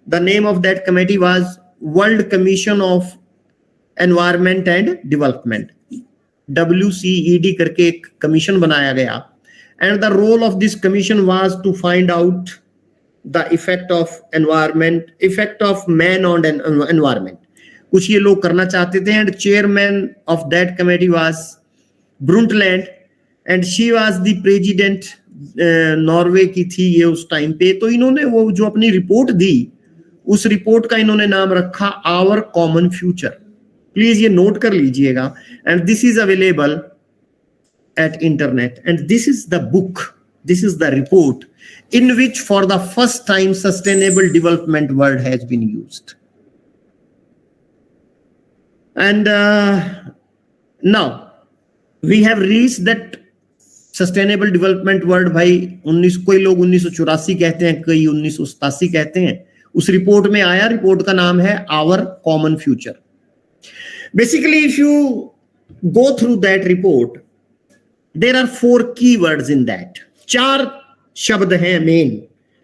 The name of that committee was World Commission of Environment and Development. WCED करके एक कमीशन बनाया गया. And the role of this commission was to find out the effect of man on an environment. कुछ ये लोग करना चाहते थे, and chairman of that committee was Brundtland, and she was the president Norway की थी ये उस टाइम पे. तो इन्होंने वो जो अपनी रिपोर्ट दी, उस रिपोर्ट का इन्होंने नाम रखा आवर कॉमन फ्यूचर. प्लीज ये नोट कर लीजिएगा. And this is available at internet, and this is the book, this is the report in which for the first time sustainable development word has been used. And now we have reached that sustainable development word. भाई 19 कोई लोग 1984 कहते हैं, कई 1987 कहते हैं. उस report में आया, रिपोर्ट का नाम है our common future. Basically if you go through that report, there are 4 keywords in that. 4 शब्द हैं मेन.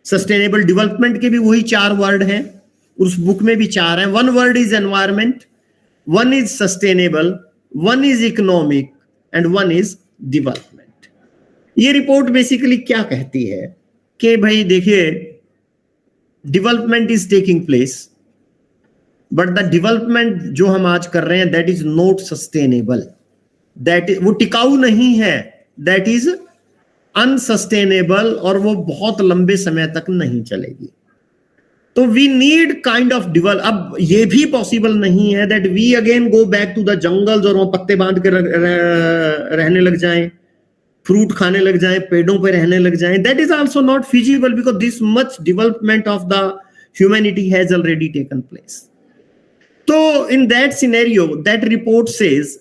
सस्टेनेबल डेवलपमेंट के भी वही 4 वर्ड हैं, उस बुक में भी 4 हैं. 1 word is environment, 1 is sustainable, 1 is economic and 1 is development. ये रिपोर्ट बेसिकली क्या कहती है कि भाई देखिए, development is taking place, but the development जो हम आज कर रहे हैं that is not sustainable. That वो टिकाऊ नहीं है, दैट इज अनसस्टेनेबल, और वो बहुत लंबे समय तक नहीं चलेगी. तो we need kind of develop. अब ये भी पॉसिबल नहीं है that we again go back to the jungles और वहां पत्ते बांध के रहने लग जाएं, फ्रूट खाने लग जाएं, पेड़ों पे रहने लग जाएं. That is also not feasible because this much development of the humanity has already taken place. तो in that scenario that report says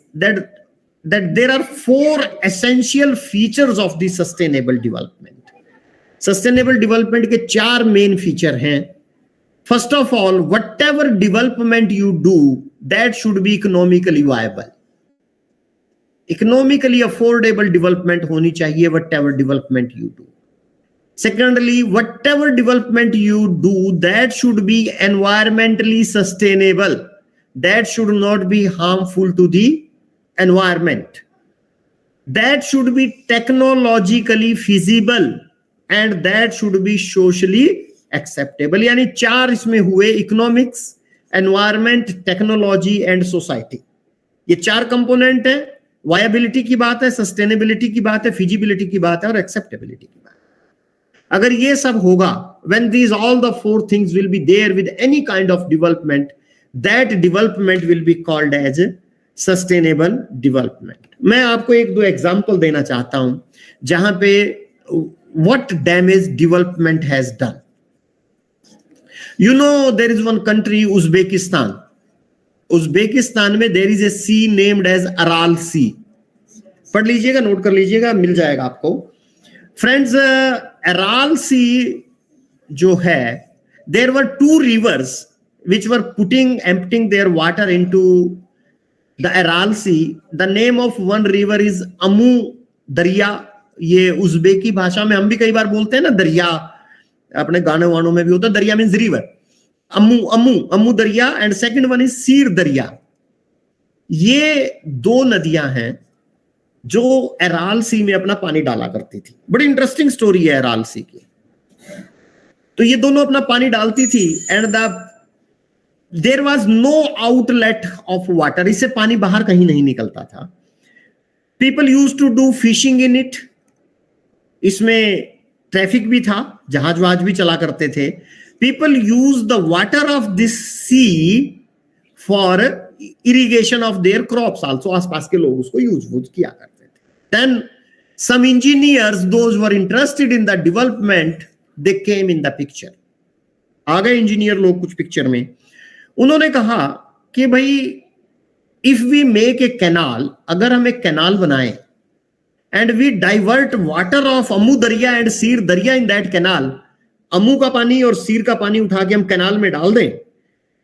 that there are 4 essential features of the sustainable development. Sustainable development के 4 main feature हैं. First of all, whatever development you do, that should be economically viable. Economically affordable development होनी चाहिए whatever development you do. Secondly, whatever development you do, that should be environmentally sustainable. That should not be harmful to the environment. That should be technologically feasible and that should be socially acceptable. यानी 4 इसमें हुए: economics, environment, technology and society. ये 4 component है. Viability की बात है, sustainability की बात है, फिजिबिलिटी की बात है और एक्सेप्टेबिलिटी की बात है. अगर ये सब होगा, when these all the 4 things will be there with any kind of development, that development will be called as sustainable development. मैं आपको 1-2 एग्जांपल देना चाहता हूं जहां पे what damage development has done. You know there is one country, Uzbekistan. Uzbekistan में there is a sea named as Aral sea. पढ़ लीजिएगा, नोट कर लीजिएगा, मिल जाएगा आपको. फ्रेंड्स, अराल सी जो है, there were 2 rivers which were emptying their water into the Aral Sea. The name of one river is Amu दरिया. ये उज्बेकी भाषा में हम भी कई बार बोलते हैं ना दरिया, अपने गाने वानों में भी होता है. दरिया means river. Amu Darya. And second one is Syr Darya. ये 2 नदियां हैं जो अराल सी में अपना पानी डाला करती थी. बड़ी इंटरेस्टिंग स्टोरी है अराल सी की. तो ये दोनों अपना पानी डालती थी and there was no outlet of water. इससे पानी बाहर कहीं नहीं निकलता था. People use to do fishing in it, इसमें ट्रैफिक भी था, जहाज वहाज भी चला करते थे. People use the water of this sea for irrigation of their crops also, आसपास के लोग उसको यूज किया करते थे. Then some engineers, those who are interested in the development, they came in the picture. आ गए इंजीनियर लोग कुछ पिक्चर में. उन्होंने कहा कि भाई if we make a canal, अगर हम एक कैनाल बनाएं and we divert water of Amu Darya and सीर दरिया इन दैट कैनाल, अमू का पानी और सीर का पानी उठा के हम कैनाल में डाल दें,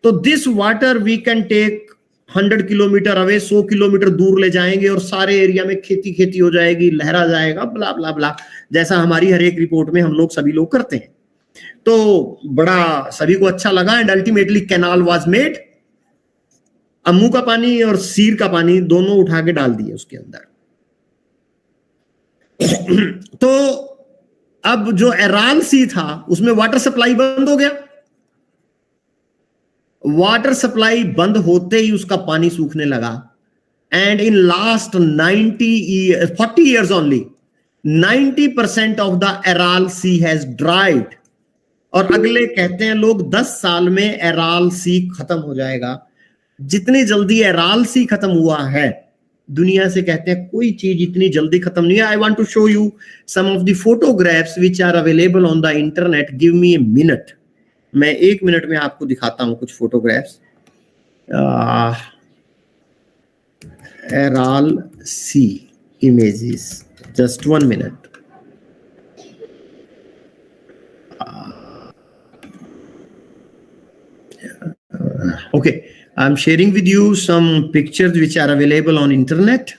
तो this water we can take 100 kilometre away, 100 kilometre दूर ले जाएंगे और सारे एरिया में खेती खेती हो जाएगी, लहरा जाएगा, ब्ला ब्ला ब्ला, जैसा हमारी हर एक रिपोर्ट में हम लोग सभी लोग करते हैं. तो बड़ा सभी को अच्छा लगा and ultimately canal was made. Amu का पानी और सीर का पानी दोनों उठा के डाल दिए उसके अंदर. तो अब जो एराल सी था उसमें वाटर सप्लाई बंद हो गया. वाटर सप्लाई बंद होते ही उसका पानी सूखने लगा. And in last 40 years only 90% of the Aral sea has dried. और अगले कहते हैं लोग 10 साल में एराल सी खत्म हो जाएगा. जितनी जल्दी एराल सी खत्म हुआ है दुनिया से, कहते हैं कोई चीज इतनी जल्दी खत्म नहीं है. I want to show you some of the photographs which are available on the internet. Give me a minute, मैं 1 मिनट में आपको दिखाता हूं कुछ photographs. Aral sea images, just 1 minute. Okay, I'm sharing with you some pictures which are available on internet.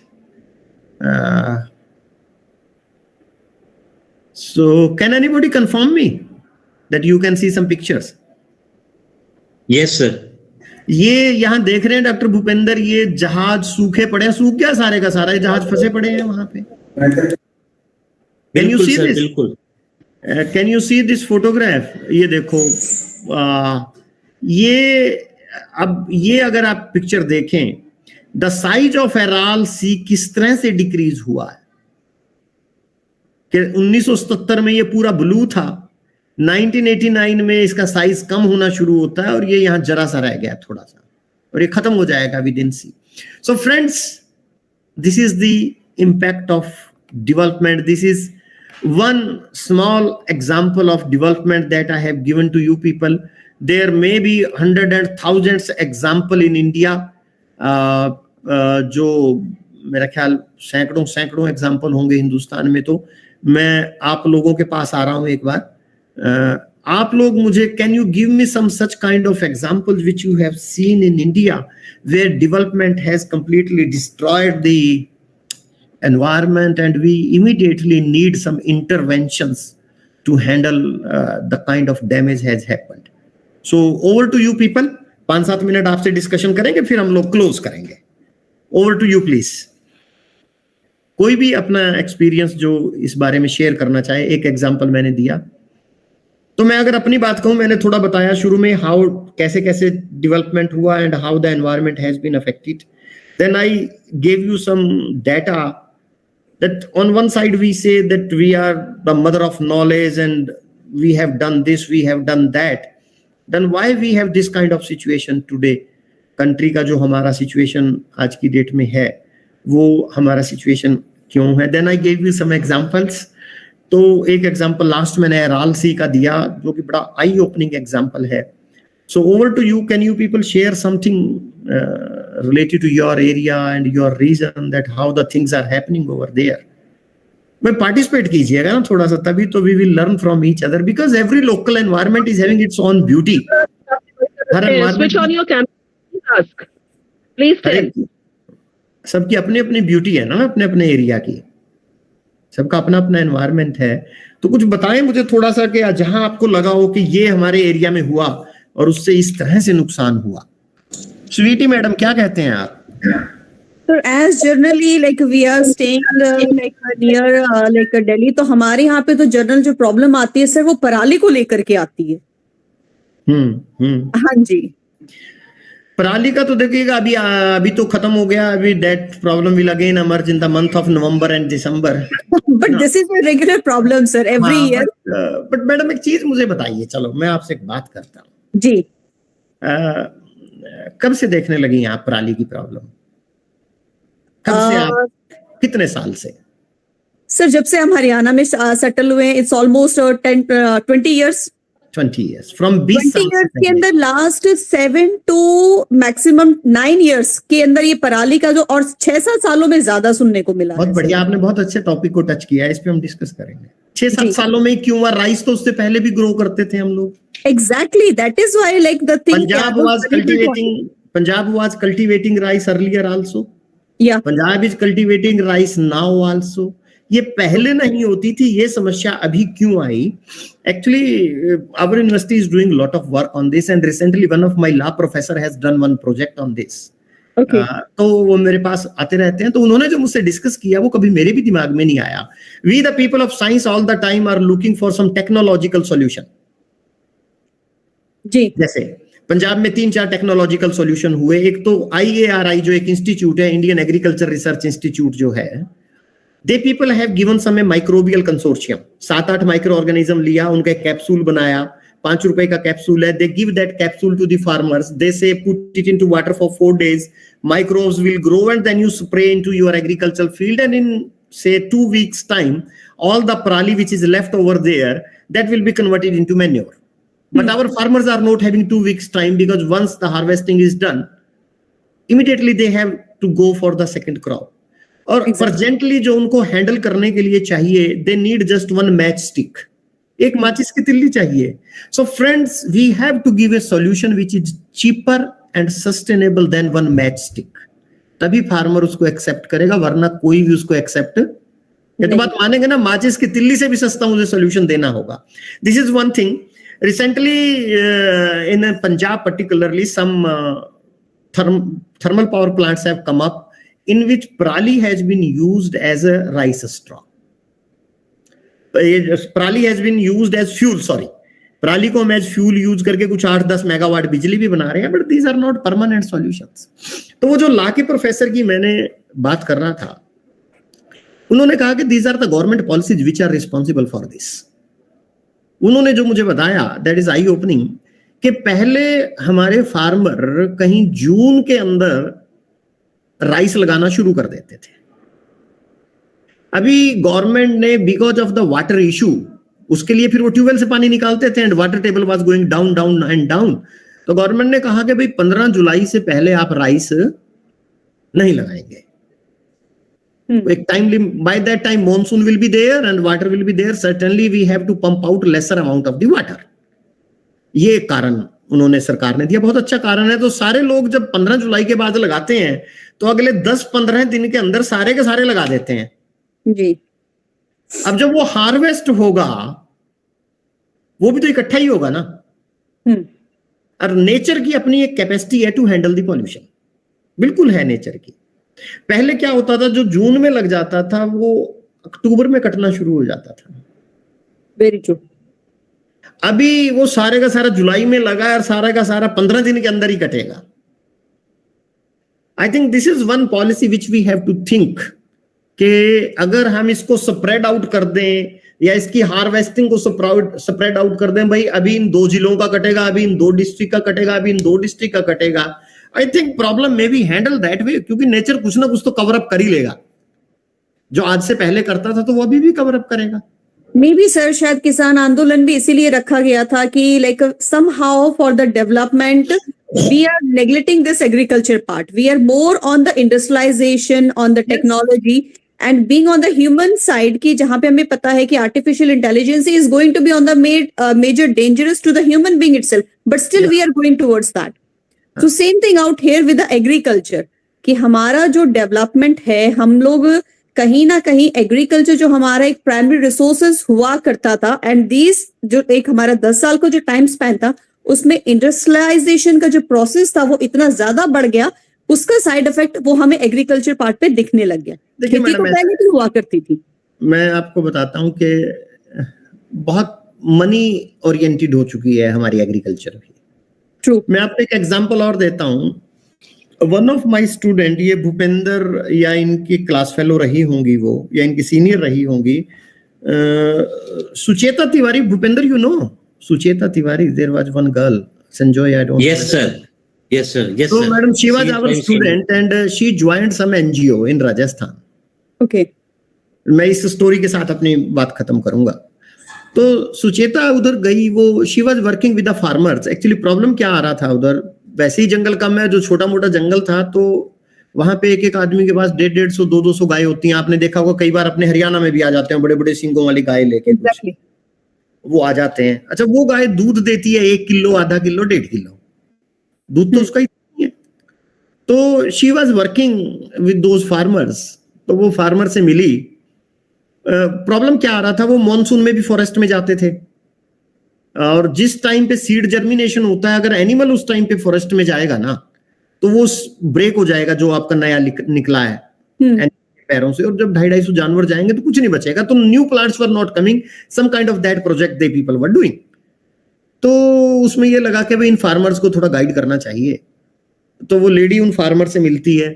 So can anybody confirm me that you can see some pictures? Yes, sir. ये यहां देख रहे हैं doctor Bhupendra, ये जहाज सूखे पड़े हैं, सूख गया सारे का सारा, ये जहाज फंसे पड़े हैं वहां पे. Can you see this? बिल्कुल. Can you see this photograph? ये देखो, ये अगर आप पिक्चर देखें, द साइज ऑफ एराल सी किस तरह से डिक्रीज हुआ है. कि 1977 में ये पूरा ब्लू था, 1989 में इसका साइज कम होना शुरू होता है और ये यहां जरा सा रह गया थोड़ा सा, और ये खत्म हो जाएगा within sea. So friends, this is the impact of development. This is one small example of development that I have given to you people. There may be hundreds and thousands example in India. जो मेरा ख्याल सैकड़ों example होंगे हिंदुस्तान में. तो मैं आप लोगों के पास आ रहा हूं एक बार. आप लोग मुझे, can you give me some such kind of examples which you have seen in India where development has completely destroyed the environment and we immediately need some interventions to handle the kind of damage has happened. So over to you people. 5-7 minute आपसे discussion करेंगे, फिर हम लोग close करेंगे. Over to you please. कोई भी अपना experience जो इस बारे में शेयर करना चाहे. एक एग्जांपल मैंने दिया, तो मैं अगर अपनी बात कहूं, मैंने थोड़ा बताया शुरू में हाउ कैसे कैसे डेवलपमेंट हुआ and how the environment has been affected. Then I gave you some data that on one side we say that we are the mother of knowledge and we have done this, we have done that. Then why we have this kind of situation today? Country का जो हमारा situation आज की date में है, वो हमारा situation क्यों है? Then I gave you some examples. तो एक एग्जाम्पल लास्ट मैंने एराल सी का दिया, जो कि बड़ा आई ओपनिंग एग्जाम्पल है. So over to you. Can you people share something related to your area and your region, that how the things are happening over there? मैं participate कीजिएगा ना थोड़ा सा, तभी तो we will learn from each other, because every local environment is having its own beauty. Switch on your camera. Ask. Please tell. सबकी अपनी अपनी ब्यूटी है ना, अपने अपने एरिया की. सबका अपना अपना एनवायरमेंट है. तो कुछ बताएं मुझे थोड़ा सा कि जहां आपको लगा हो कि ये हमारे एरिया में हुआ और उससे इस तरह से नुकसान हुआ. स्वीटी मैडम, क्या कहते हैं आप? Sir, as generally like we are staying like near like Delhi, तो हमारे यहाँ पे तो जनरल जो प्रॉब्लम आती है सर, वो पराली को लेकर के आती है. हाँ जी. पराली का तो देखिएगा अभी तो खत्म हो गया, अभी that problem will again emerge in the month of November and December. But this is a regular problem, sir, every year. But madam एक चीज मुझे बताइए, चलो मैं आपसे एक बात करता हूँ जी। कब से देखने लगी आप पराली की प्रॉब्लम? कब से आप, कितने साल से? सर जब से हम हरियाणा में सेटल हुए, it's almost 20 years. 20 years. From 20 20 years के अंदर लास्ट 7 to मैक्सिमम 9 years के अंदर ये पराली का जो, और 6-7 सालों में ज्यादा सुनने को मिला। बहुत बढ़िया, आपने बहुत अच्छे टॉपिक को टच किया है, इस पे हम डिस्कस करेंगे। 6-7 सालों में क्यों हुआ? राइस तो उससे पहले भी ग्रो करते थे हम लोग। Exactly, that is why like the thing. Punjab was cultivating rice earlier also. Yeah. Punjab is cultivating rice now also. ये पहले नहीं होती थी, ये समस्या अभी क्यों आई? Actually, our university is doing a lot of work on this, and recently one of my law professor has done one project on this. Okay. तो वो मेरे पास आते रहते हैं, तो उन्होंने जो मुझसे डिस्कस किया वो कभी मेरे भी दिमाग में नहीं आया। We the people of science all the time are looking for some technological solution. जी। जैसे पंजाब में 3-4 टेक्नोलॉजिकल सॉल्यूशन हुए। एक तो IARI जो एक इंस्टीट्यूट है, इंडियन एग्रीकल्चर रिसर्च इंस्टीट्यूट जो है, they people have given some microbial consortium, 7-8 micro organism लिया, उनका एक कैप्सूल बनाया, 5 रुपए का कैप्सूल है, they give that capsule to the farmers, they say put it into water for 4 days, microbes will grow and then you spray into your agricultural field, and in say 2 weeks time all the parali which is left over there, that will be converted into manure. But our farmers are not having 2 weeks time, because once the harvesting is done, immediately they have to go for the second crop. और presently जो उनको handle करने के लिए चाहिए, they need just one match stick, एक माचिस की तिल्ली चाहिए। So friends, we have to give a solution which is cheaper and sustainable than one match stick. तभी फार्मर उसको एक्सेप्ट करेगा, वरना कोई भी उसको एक्सेप्ट, ये तो बात मानेंगे ना, माचिस की तिल्ली से भी सस्ता मुझे सोल्यूशन देना होगा। This is one thing. Recently, in Punjab particularly, some thermal power plants have come up in which parali has been used as a rice straw. Parali has been used as fuel, sorry. पराली को हम as fuel use करके कुछ 8-10 megawatt बिजली भी बना रहे हैं, but these are not permanent solutions. तो वो जो लॉ के प्रोफेसर की मैंने बात कर रहा था, उन्होंने कहा कि these are the government policies which are responsible for this. उन्होंने जो मुझे बताया, दैट इज आई ओपनिंग, कि पहले हमारे फार्मर कहीं जून के अंदर राइस लगाना शुरू कर देते थे। अभी गवर्नमेंट ने because of the water issue, उसके लिए फिर वो ट्यूबवेल से पानी निकालते थे and water table was going down down and down. तो गवर्नमेंट ने कहा कि भाई 15 जुलाई से पहले आप राइस नहीं लगाएंगे। एक time, by that time monsoon will be there and water will be there, certainly we have to pump out lesser amount of the water. ये कारण उन्होंने सरकार ने दिया, बहुत अच्छा कारण है। तो सारे लोग जब 15 जुलाई के बाद लगाते हैं तो अगले 10-15 दिन के अंदर सारे के सारे लगा देते हैं जी। अब जब वो हार्वेस्ट होगा, वो भी तो इकट्ठा ही होगा ना। और नेचर की अपनी एक कैपेसिटी है टू हैंडल द पॉल्यूशन, बिल्कुल है नेचर की। पहले क्या होता था, जो जून में लग जाता था वो अक्टूबर में कटना शुरू हो जाता था। Very true. अभी वो सारे का सारा जुलाई में लगा और सारा का सारा 15 दिन के अंदर ही कटेगा। I think this is one policy which we have to think, कि अगर हम इसको स्प्रेड आउट कर दें या इसकी हार्वेस्टिंग को स्प्रेड आउट कर दें, भाई अभी इन 2 जिलों का कटेगा, अभी इन 2 डिस्ट्रिक्ट का कटेगा, अभी इन 2 डिस्ट्रिक्ट का कटेगा, आई थिंक प्रॉब्लम में बी हैंडल दैट वे, क्योंकि नेचर कुछ ना कुछ तो कवर अप कर ही लेगा। जो आज से पहले करता था तो वो अभी भी कवर अप करेगा। मे बी सर, शायद किसान आंदोलन भी इसीलिए रखा गया था कि like somehow for the development we are neglecting this agriculture part. We are more on the industrialization, on the technology, and being on the human side ki jahan pe hame pata hai ki artificial intelligence is going to be on the major dangerous to the human being itself, but still we are going towards that. So same thing out here with the agriculture, कि हमारा जो development है, हम लोग कहीं ना कहीं agriculture जो हमारा एक प्राइमरी रिसोर्सेज हुआ करता था, एंड दिस जो एक हमारा 10 साल का जो टाइम स्पैन था, उसमें इंडस्ट्रियलाइजेशन का जो प्रोसेस था वो इतना ज्यादा बढ़ गया, उसका साइड इफेक्ट वो हमें एग्रीकल्चर पार्ट पे दिखने लग गया। खेती तो पहले भी हुआ करती थी। मैं आपको बताता हूँ कि बहुत मनी ओरिएंटेड हो चुकी है हमारी एग्रीकल्चर भी। ट्रू। मैं आपको एक एग्जांपल और देता हूँ वन ऑफ माय स्टूडेंट, ये भूपेंद्र या इनकी क्लास फेलो रही होंगी वो, या इनकी सीनियर रही होंगी, Sucheta Tiwari. Bhupendra, you know Sucheta Tiwari? There was one girl, Sanjoy, I don't Yes, know. sir. Yes, sir. Yes, So, sir. madam, she was is our my student and she joined some NGO in Rajasthan. Okay. मैं इस story के साथ अपनी बात खत्म करूंगा. तो सुचेता उधर गई, वो she was working with the farmers. Actually problem क्या आ रहा था उधर, वैसे ही जंगल कम है, जो छोटा मोटा जंगल था, तो वहां पे एक एक आदमी के पास 150, 200 गाय होती हैं. आपने देखा होगा कई बार अपने हरियाणा में भी आ जाते हैं बड़े बड़े सींगों वाली गाय लेके. Exactly. वो आ जाते हैं. अच्छा, वो गाय दूध देती है 1 किलो, आधा किलो, 1.5 किलो दूध, तो उसका ही नहीं है. तो she was working with those farmers. तो वो फार्मर से मिली. प्रॉब्लम क्या आ रहा था, वो मॉनसून में भी फॉरेस्ट में जाते थे, और जिस टाइम पे सीड जर्मिनेशन होता है, अगर एनिमल उस टाइम पे फॉरेस्ट में जाएगा ना, तो वो ब्रेक हो जाएगा जो आपका नया निकला है पैरों से, और जब 250-250 जानवर जाएंगे तो कुछ नहीं बचेगा. तो new plants were not coming, some kind of that project they people were doing. तो उसमें ये लगा कि भाई इन फार्मर्स को थोड़ा गाइड करना चाहिए. तो वो लेडी उन फार्मर से मिलती है,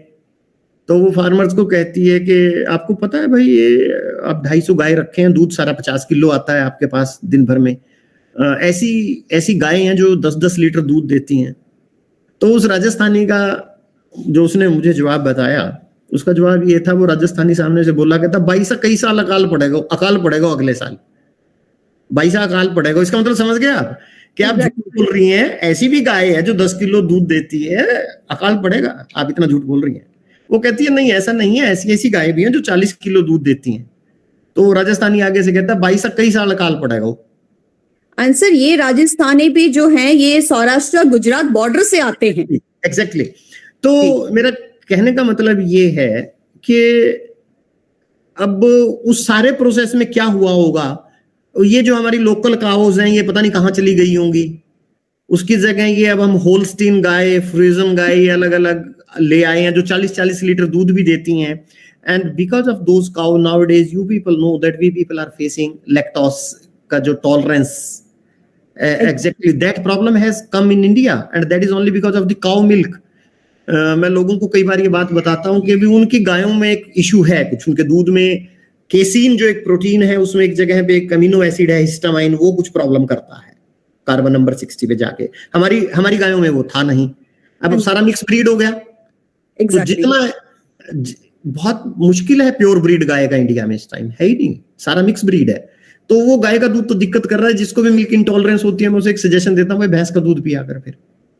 तो वो फार्मर्स को कहती है कि आपको पता है भाई, ये आप 250 गाय रखे हैं, दूध सारा 50 किलो आता है आपके पास दिन भर में. ऐसी गायें हैं जो 10-10 लीटर दूध देती हैं. तो उस राजस्थानी का जो उसने मुझे जवाब बताया, उसका जवाब ये था, वो राजस्थानी सामने से बोला, कहता 22 कई साल अकाल पड़ेगा अगले साल. 22 अकाल पड़ेगा. इसका मतलब समझ गए आप कि आप झूठ बोल रही हैं. ऐसी भी गाय है जो 10 किलो दूध देती है, अकाल पड़ेगा, आप इतना झूठ बोल रही हैं. वो कहती है नहीं, ऐसा नहीं है, ऐसी गाय भी हैं जो 40 किलो दूध देती हैं. तो राजस्थानी आगे से कहता 22 कई साल अकाल पड़ेगा. आंसर, ये राजस्थानी भी जो है ये सौराष्ट्र और गुजरात बॉर्डर से आते हैं. एग्जैक्टली. तो मेरा कहने का मतलब ये है कि अब उस सारे प्रोसेस में क्या हुआ होगा, ये जो हमारी लोकल काउज हैं, ये पता नहीं कहाँ चली गई होंगी. उसकी जगह ये अब हम होल्स्टीन गाय, फ्रीजन गाय अलग अलग ले आए हैं जो 40-40 लीटर दूध भी देती हैं. And because of those cow nowadays you people know that we people are facing lactose का जो tolerance, exactly that problem has come in India and that is only because of the cow milk. मैं लोगों को कई बार ये बात बताता हूँ कि भी उनकी गायों में एक इशू है, कुछ उनके दूध में केसीन जो एक प्रोटीन है, उसमें एक जगह पे एक अमीनो एसिड है हिस्टामाइन, वो कुछ प्रॉब्लम करता है कार्बन नंबर 60 पे जाके. हमारी गायों में वो था नहीं. अब सारा मिक्स ब्रीड हो गया. तो जितना बहुत मुश्किल है प्योर ब्रीड गाय का इंडिया में इस टाइम, है ही नहीं, सारा मिक्स ब्रीड है. तो वो गाय का दूध तो दिक्कत कर रहा है. जिसको भी मिल्क इंटॉलरेंस होती है, मैं उसे एक सजेशन देता हूँ, भैंस का दूध पिया कर फिर,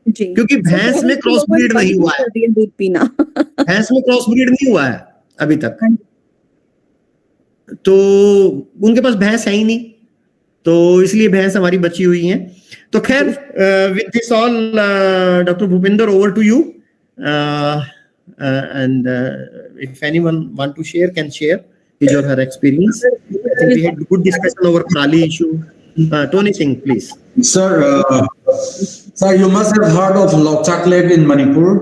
क्योंकि भैंस में क्रॉस ब्रीड नहीं हुआ है. दूध पीना भैंस में क्रॉस ब्रीड नहीं हुआ है अभी तक, तो उनके पास भैंस है ही नहीं, तो इसलिए भैंस हमारी बची हुई हैं. तो खैर, with this all, doctor Bhupendra, over to you. And if anyone want to share, can share his or her experience. I think we had good discussion over Prali issue. Tony Singh, please. Sir, you must have heard of Loktak Lake in Manipur.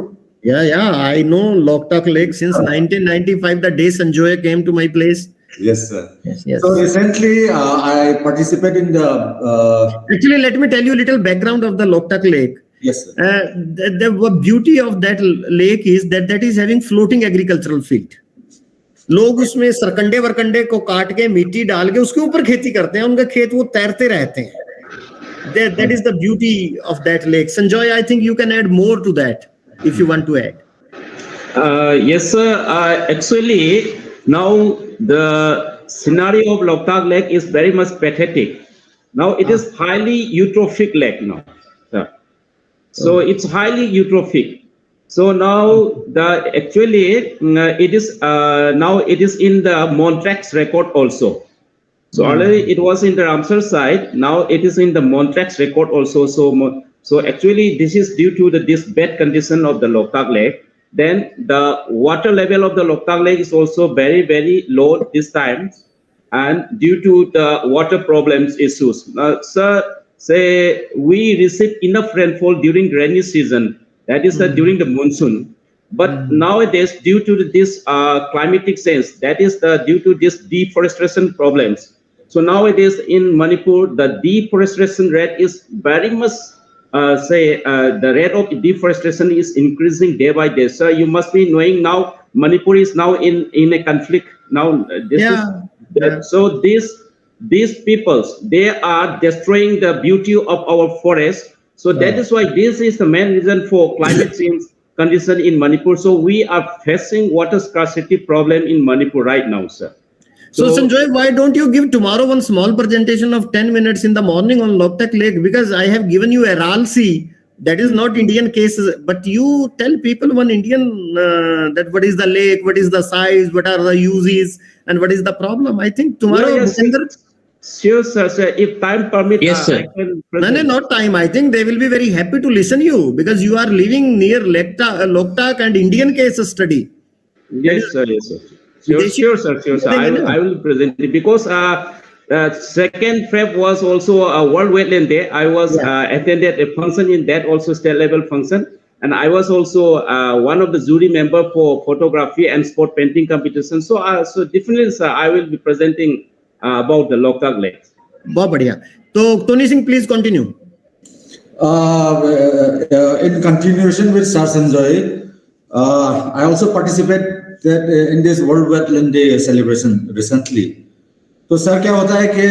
Yeah, I know Loktak Lake since 1995, the day Sanjoy came to my place. Yes, sir. Yes. So recently, I participated in the. Actually, let me tell you a little background of the Loktak Lake. Yes, sir. The beauty of that lake is that is having floating agricultural field. लोग उसमें सरकंडे वरकंडे को काट के मिट्टी डाल के उसके ऊपर खेती करते हैं. उनका खेत वो तैरते रहते हैं. That is the beauty of that lake. Sanjoy, I think you can add more to that if you want to add. Yes, sir. Actually, now the scenario of Loktak Lake is very much pathetic. Now it is highly eutrophic lake now. So it's highly eutrophic. So now it is now it is in the Montrax record also. So already it was in the Ramsar side. Now it is in the Montrax record also. So actually this is due to this bad condition of the Loktak Lake. Then the water level of the Loktak Lake is also very, very low this time, and due to the water problems issues. Sir, say we receive enough rainfall during rainy season. That is during the monsoon, but nowadays due to this climatic change, that is due to this deforestation problems. So nowadays in Manipur, the deforestation rate is very much the rate of deforestation is increasing day by day. Sir, you must be knowing now Manipur is now in a conflict. Now so these peoples, they are destroying the beauty of our forest. So that is why this is the main reason for climate change condition in Manipur. So we are facing water scarcity problem in Manipur right now, sir. So Sanjoy, why don't you give tomorrow one small presentation of 10 minutes in the morning on Loktak Lake? Because I have given you Aral Sea. That is not Indian cases, but you tell people one Indian that what is the lake, what is the size, what are the uses, and what is the problem. I think tomorrow. Sure, sir. If time permits, Yes, sir. I can No, not time. I think they will be very happy to listen you because you are living near Loktak and Indian case study. Yes, sir. Yes, sir. Sure, sir. I will present it because 2nd Feb was also a World Wetland Day. I was attended a function in that also state level function, and I was also one of the jury member for photography and sport painting competition. So definitely, sir, I will be presenting about the Loktak Lake. बहुत बढ़िया. तो Tony Singh, please continue. In continuation with Sir Sanjoy, I also participated in this World Wetland Day celebration recently. तो sir क्या होता है कि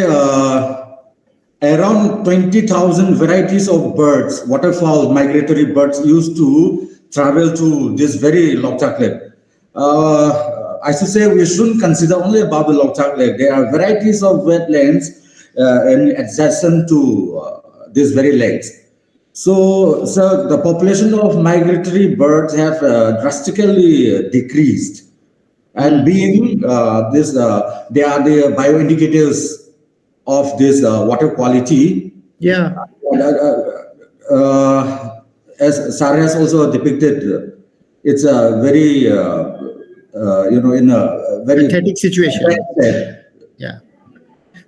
around 20,000 varieties of birds, waterfowl, migratory birds used to travel to this very Loktak Lake. I should say we shouldn't consider only about the Loktak Lake. There are varieties of wetlands in adjacent to these very lakes. So, the population of migratory birds have drastically decreased. And being they are the bioindicators of this water quality. Yeah. As Sarah has also depicted, it's a very in a very pathetic situation. Yeah.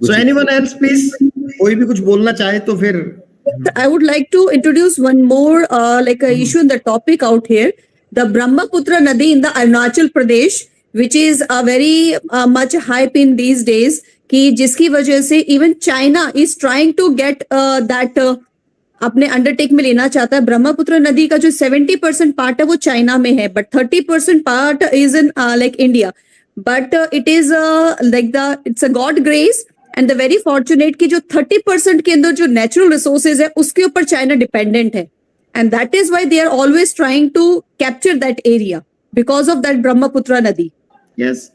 So anyone else, please? कोई भी कुछ बोलना चाहे तो फिर. I would like to introduce one more issue in the topic out here. The Brahmaputra Nadi in the Arunachal Pradesh, which is a very much hype in these days, कि जिसकी वजह से even China is trying to get that अपने undertake में लेना चाहता है. ब्रह्मपुत्र नदी का जो 70% पार्ट है वो चाइना में है, but 30% part is in like India. But it is like it's a God grace and the very fortunate कि जो 30% के अंदर जो नेचुरल रिसोर्सेज है उसके ऊपर चाइना डिपेंडेंट है, and that is why they are always trying to capture that area because of that Brahmaputra नदी. यस,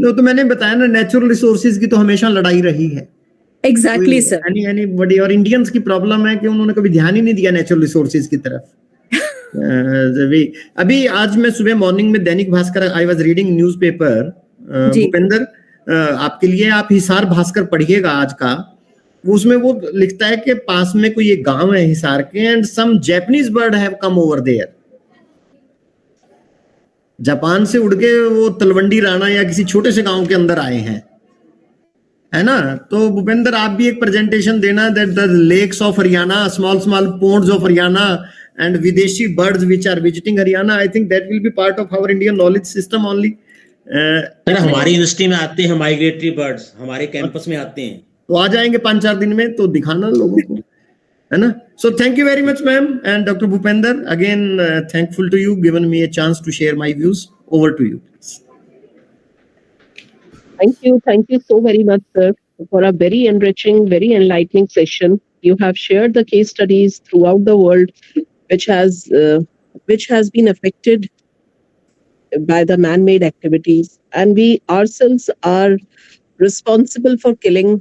तो मैंने बताया ना, नेचुरल रिसोर्सेज की तो हमेशा लड़ाई रही है. Exactly sir. एनीबॉडी, और इंडियंस की प्रॉब्लम है कि उन्होंने कभी ध्यान ही नहीं दिया नेचुरल रिसोर्सेज की तरफ. अभी आज मैं सुबह मॉर्निंग में Dainik Bhaskar, I was reading newspaper. Bhupendra, आपके लिए आप हिसार भास्कर पढ़िएगा आज का. उसमें वो लिखता है कि पास में कोई एक गांव है हिसार के, and some Japanese bird have come over there. Japan से उड़ के वो तलवंडी राणा या किसी छोटे से गांव के अंदर आए हैं, है ना. तो भूपेंद्र, आप भी एक प्रेजेंटेशन देना that the lakes of Haryana, small ponds of Haryana and विदेशी birds which are visiting Haryana. I think that will be part of our Indian knowledge system only. Sir, हमारी यूनिवर्सिटी में आते हैं माइग्रेटरी बर्ड्स, हमारे कैंपस में आते हैं, तो आ जाएंगे 5-4 दिन में, तो दिखाना लोगों को, है ना. So thank you very much ma'am and doctor Bhupendra. Again thankful to you given me a chance to share my views. Over to you. Thank you so very much, sir, for a very enriching, very enlightening session. You have shared the case studies throughout the world, which has been affected by the man-made activities, and we ourselves are responsible for killing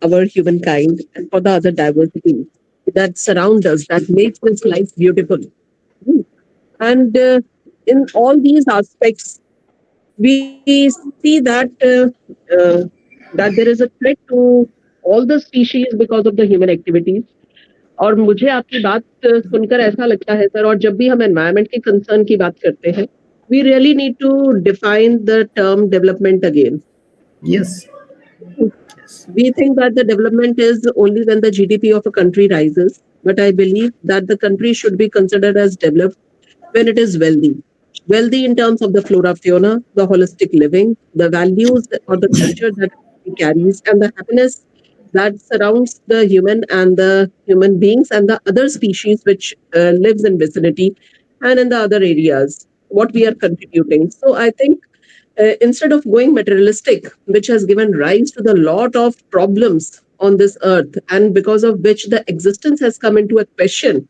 our humankind and for the other diversity that surround us, that makes this life beautiful. And in all these aspects, we see that there is a threat to all the species because of the human activities. और मुझे आपकी बात सुनकर ऐसा लगता है sir, और जब भी हम एनवायरनमेंट के कंसर्न की बात करते हैं, we really need to define the term development again. Yes. We think that the development is only when the GDP of a country rises, but I believe that the country should be considered as developed when it is wealthy. Wealthy in terms of the flora, fauna, the holistic living, the values or the culture that it carries, and the happiness that surrounds the human and the human beings and the other species which lives in vicinity and in the other areas, what we are contributing. So I think instead of going materialistic, which has given rise to the lot of problems on this earth, and because of which the existence has come into a question,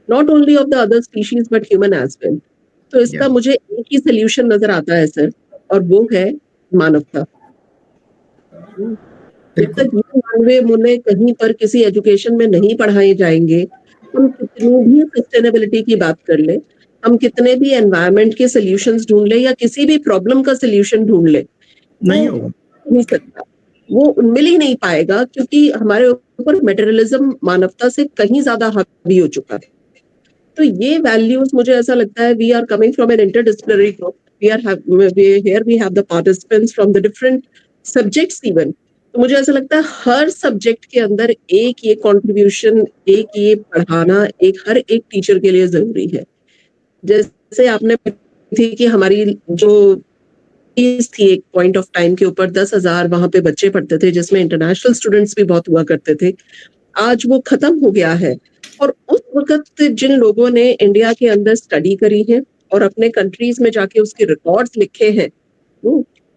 not only of the other species but human as well. तो इसका मुझे एक ही solution नजर आता है sir, और वो है मानवता. जब तक ये मानवीय मूल्य कहीं पर किसी एजुकेशन में नहीं पढ़ाए जाएंगे, हम कितनी भी सस्टेनेबिलिटी की बात कर ले, हम कितने भी एनवायरनमेंट के सॉल्यूशंस ढूंढ ले या किसी भी प्रॉब्लम का सॉल्यूशन ढूंढ ले, नहीं होगा, नहीं सकता, वो मिल ही नहीं पाएगा, क्योंकि हमारे ऊपर मटेरियलिज्म मानवता से कहीं ज्यादा हावी हो चुका है. तो ये वैल्यूज मुझे ऐसा लगता है, we are coming from an interdisciplinary group, we have the participants from the different subjects even. तो मुझे ऐसा लगता है हर सब्जेक्ट के अंदर एक ये कंट्रीब्यूशन, एक ये पढ़ाना, हर एक टीचर के लिए जरूरी है. जैसे आपने थी कि हमारी जो फीस थी एक पॉइंट ऑफ टाइम के ऊपर 10,000 वहां पे बच्चे पढ़ते थे, जिसमें इंटरनेशनल स्टूडेंट्स भी बहुत हुआ करते थे. आज वो खत्म हो गया है. और उस वक्त जिन लोगों ने इंडिया के अंदर स्टडी करी है और अपने कंट्रीज में जाके उसके रिकॉर्ड्स लिखे हैं,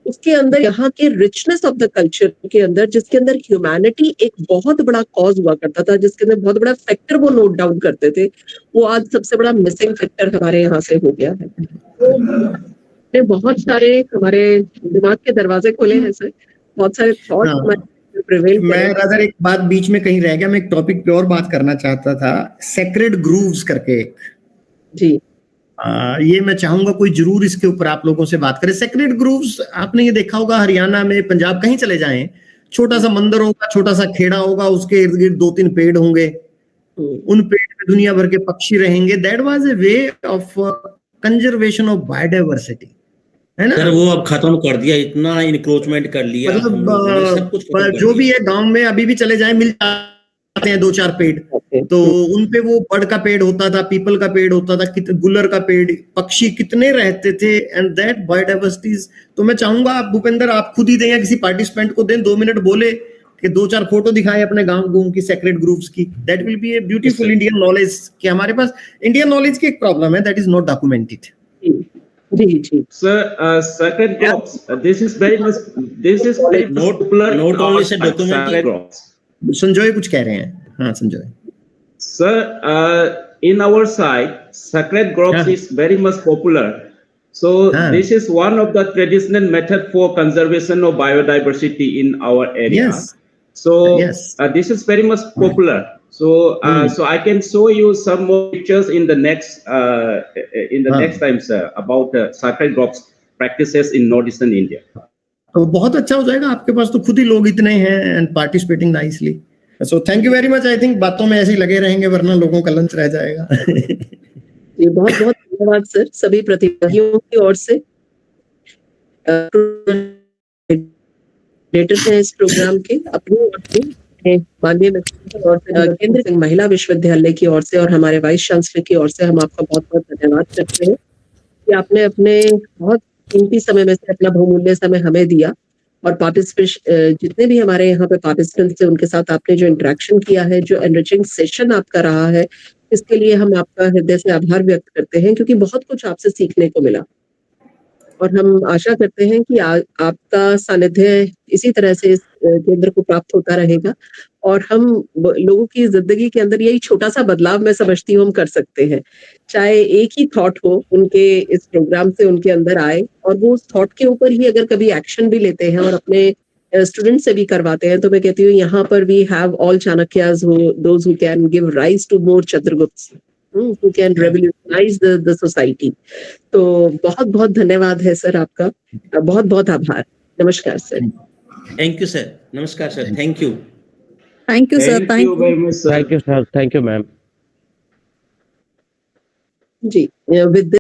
उसके अंदर यहाँ के रिचनेस ऑफ द कल्चर के अंदर, जिसके अंदर ह्यूमैनिटी एक बहुत बड़ा कॉज हुआ करता था, जिसके अंदर बहुत बड़ा फैक्टर वो नोट डाउन करते थे, वो आज सबसे बड़ा मिसिंग फैक्टर हमारे यहाँ से हो गया है. तो बहुत सारे हमारे दिमाग के दरवाजे खोले हैं सर, बहुत सारे थॉट्स प्रिवेल. मैं रादर एक बात बीच में कहीं रह गया, मैं एक टॉपिक पे और बात करना चाहता था, सेक्रेड ग्रूव्स करके. जी, ये मैं चाहूंगा कोई जरूर इसके ऊपर आप लोगों से बात करे. सेक्रेड ग्रूव्स आपने ये देखा होगा, हरियाणा में, पंजाब, कहीं चले जाएं, छोटा सा मंदिर होगा, छोटा सा खेड़ा होगा, उसके इर्द गिर्द 2-3 पेड़ होंगे, उन पेड़ में दुनिया भर के पक्षी रहेंगे. That was a way of conservation of biodiversity, है ना. सर वो अब खत्म कर दिया, इतना इंक्रोचमेंट कर लिया, मतलब सब कुछ जो भी है गांव में अभी भी चले जाए मिल जाते हैं 2-4 पेड़. तो उनपे वो बड़ का पेड़ होता था, पीपल का पेड़ होता था, गुलर का पेड़, पक्षी कितने रहते थे, एंड दैट बायोडाइवर्सिटीज. तो मैं चाहूंगा आप भूपेंद्र, आप खुद ही दें या किसी पार्टिसिपेंट को दें, 2 मिनट बोले कि 2-4 फोटो दिखाएं अपने गांव की सेक्रेड ग्रुप्स की. That will be a beautiful Indian knowledge. कि हमारे पास इंडियन नॉलेज की एक प्रॉब्लम है, दैट इज नॉट डॉक्यूमेंटेड. जी Sir, sacred crops. This is very not popular. Not only say documented sacred crops. Sanjay कुछ कह रहे हैं. हाँ Sanjay. Sir, in our side, sacred crops is very much popular. So this is one of the traditional method for conservation of biodiversity in our area. Yes. So this is very much popular. So so I can show you some more pictures in the next next time, sir, about sacred crops practices in northeastern India. तो बहुत अच्छा हो जाएगा. आपके पास तो खुद ही लोग इतने हैं and participating nicely. So thank you very much. I think बातों में ऐसे ही लगे रहेंगे, वरना लोगों का लंच रह जाएगा. ये बहुत बहुत धन्यवाद सर सभी प्रतिभागियों की ओर से. इस प्रोग्राम के अपनी ओर से माननीय और केंद्रीय महिला विश्वविद्यालय की ओर से और हमारे वाइस चांसलर की ओर से हम आपका बहुत बहुत धन्यवाद करते हैं कि आपने अपने बहुत कीमती समय में से अपना बहुमूल्य समय हमें दिया, और पार्टिसिपेट जितने भी हमारे यहाँ पे पार्टिसिपेंट्स थे उनके साथ आपने जो इंटरेक्शन किया है, जो एनरिचिंग सेशन आपका रहा है, इसके लिए हम आपका हृदय से आभार व्यक्त करते हैं, क्योंकि बहुत कुछ आपसे सीखने को मिला. और हम आशा करते हैं कि आपका सानिध्य इसी तरह से इस केंद्र को प्राप्त होता रहेगा, और हम लोगों की जिंदगी के अंदर यही छोटा सा बदलाव मैं समझती हूँ हम कर सकते हैं. चाहे एक ही थॉट हो उनके इस प्रोग्राम से उनके अंदर आए, और वो उस थॉट के ऊपर ही अगर कभी एक्शन भी लेते हैं और अपने स्टूडेंट से भी करवाते हैं, तो मैं कहती हूँ यहाँ पर we have all Chanakyas, those who can give rise to more Chandragupta, who can revolutionize the society. तो बहुत बहुत धन्यवाद है सर आपका. बहुत बहुत आभार. नमस्कार सर. Thank you sir. नमस्कार sir. Thank you. Thank you, sir. Thank you very much, sir. Thank you, sir. Thank you, ma'am. जी, with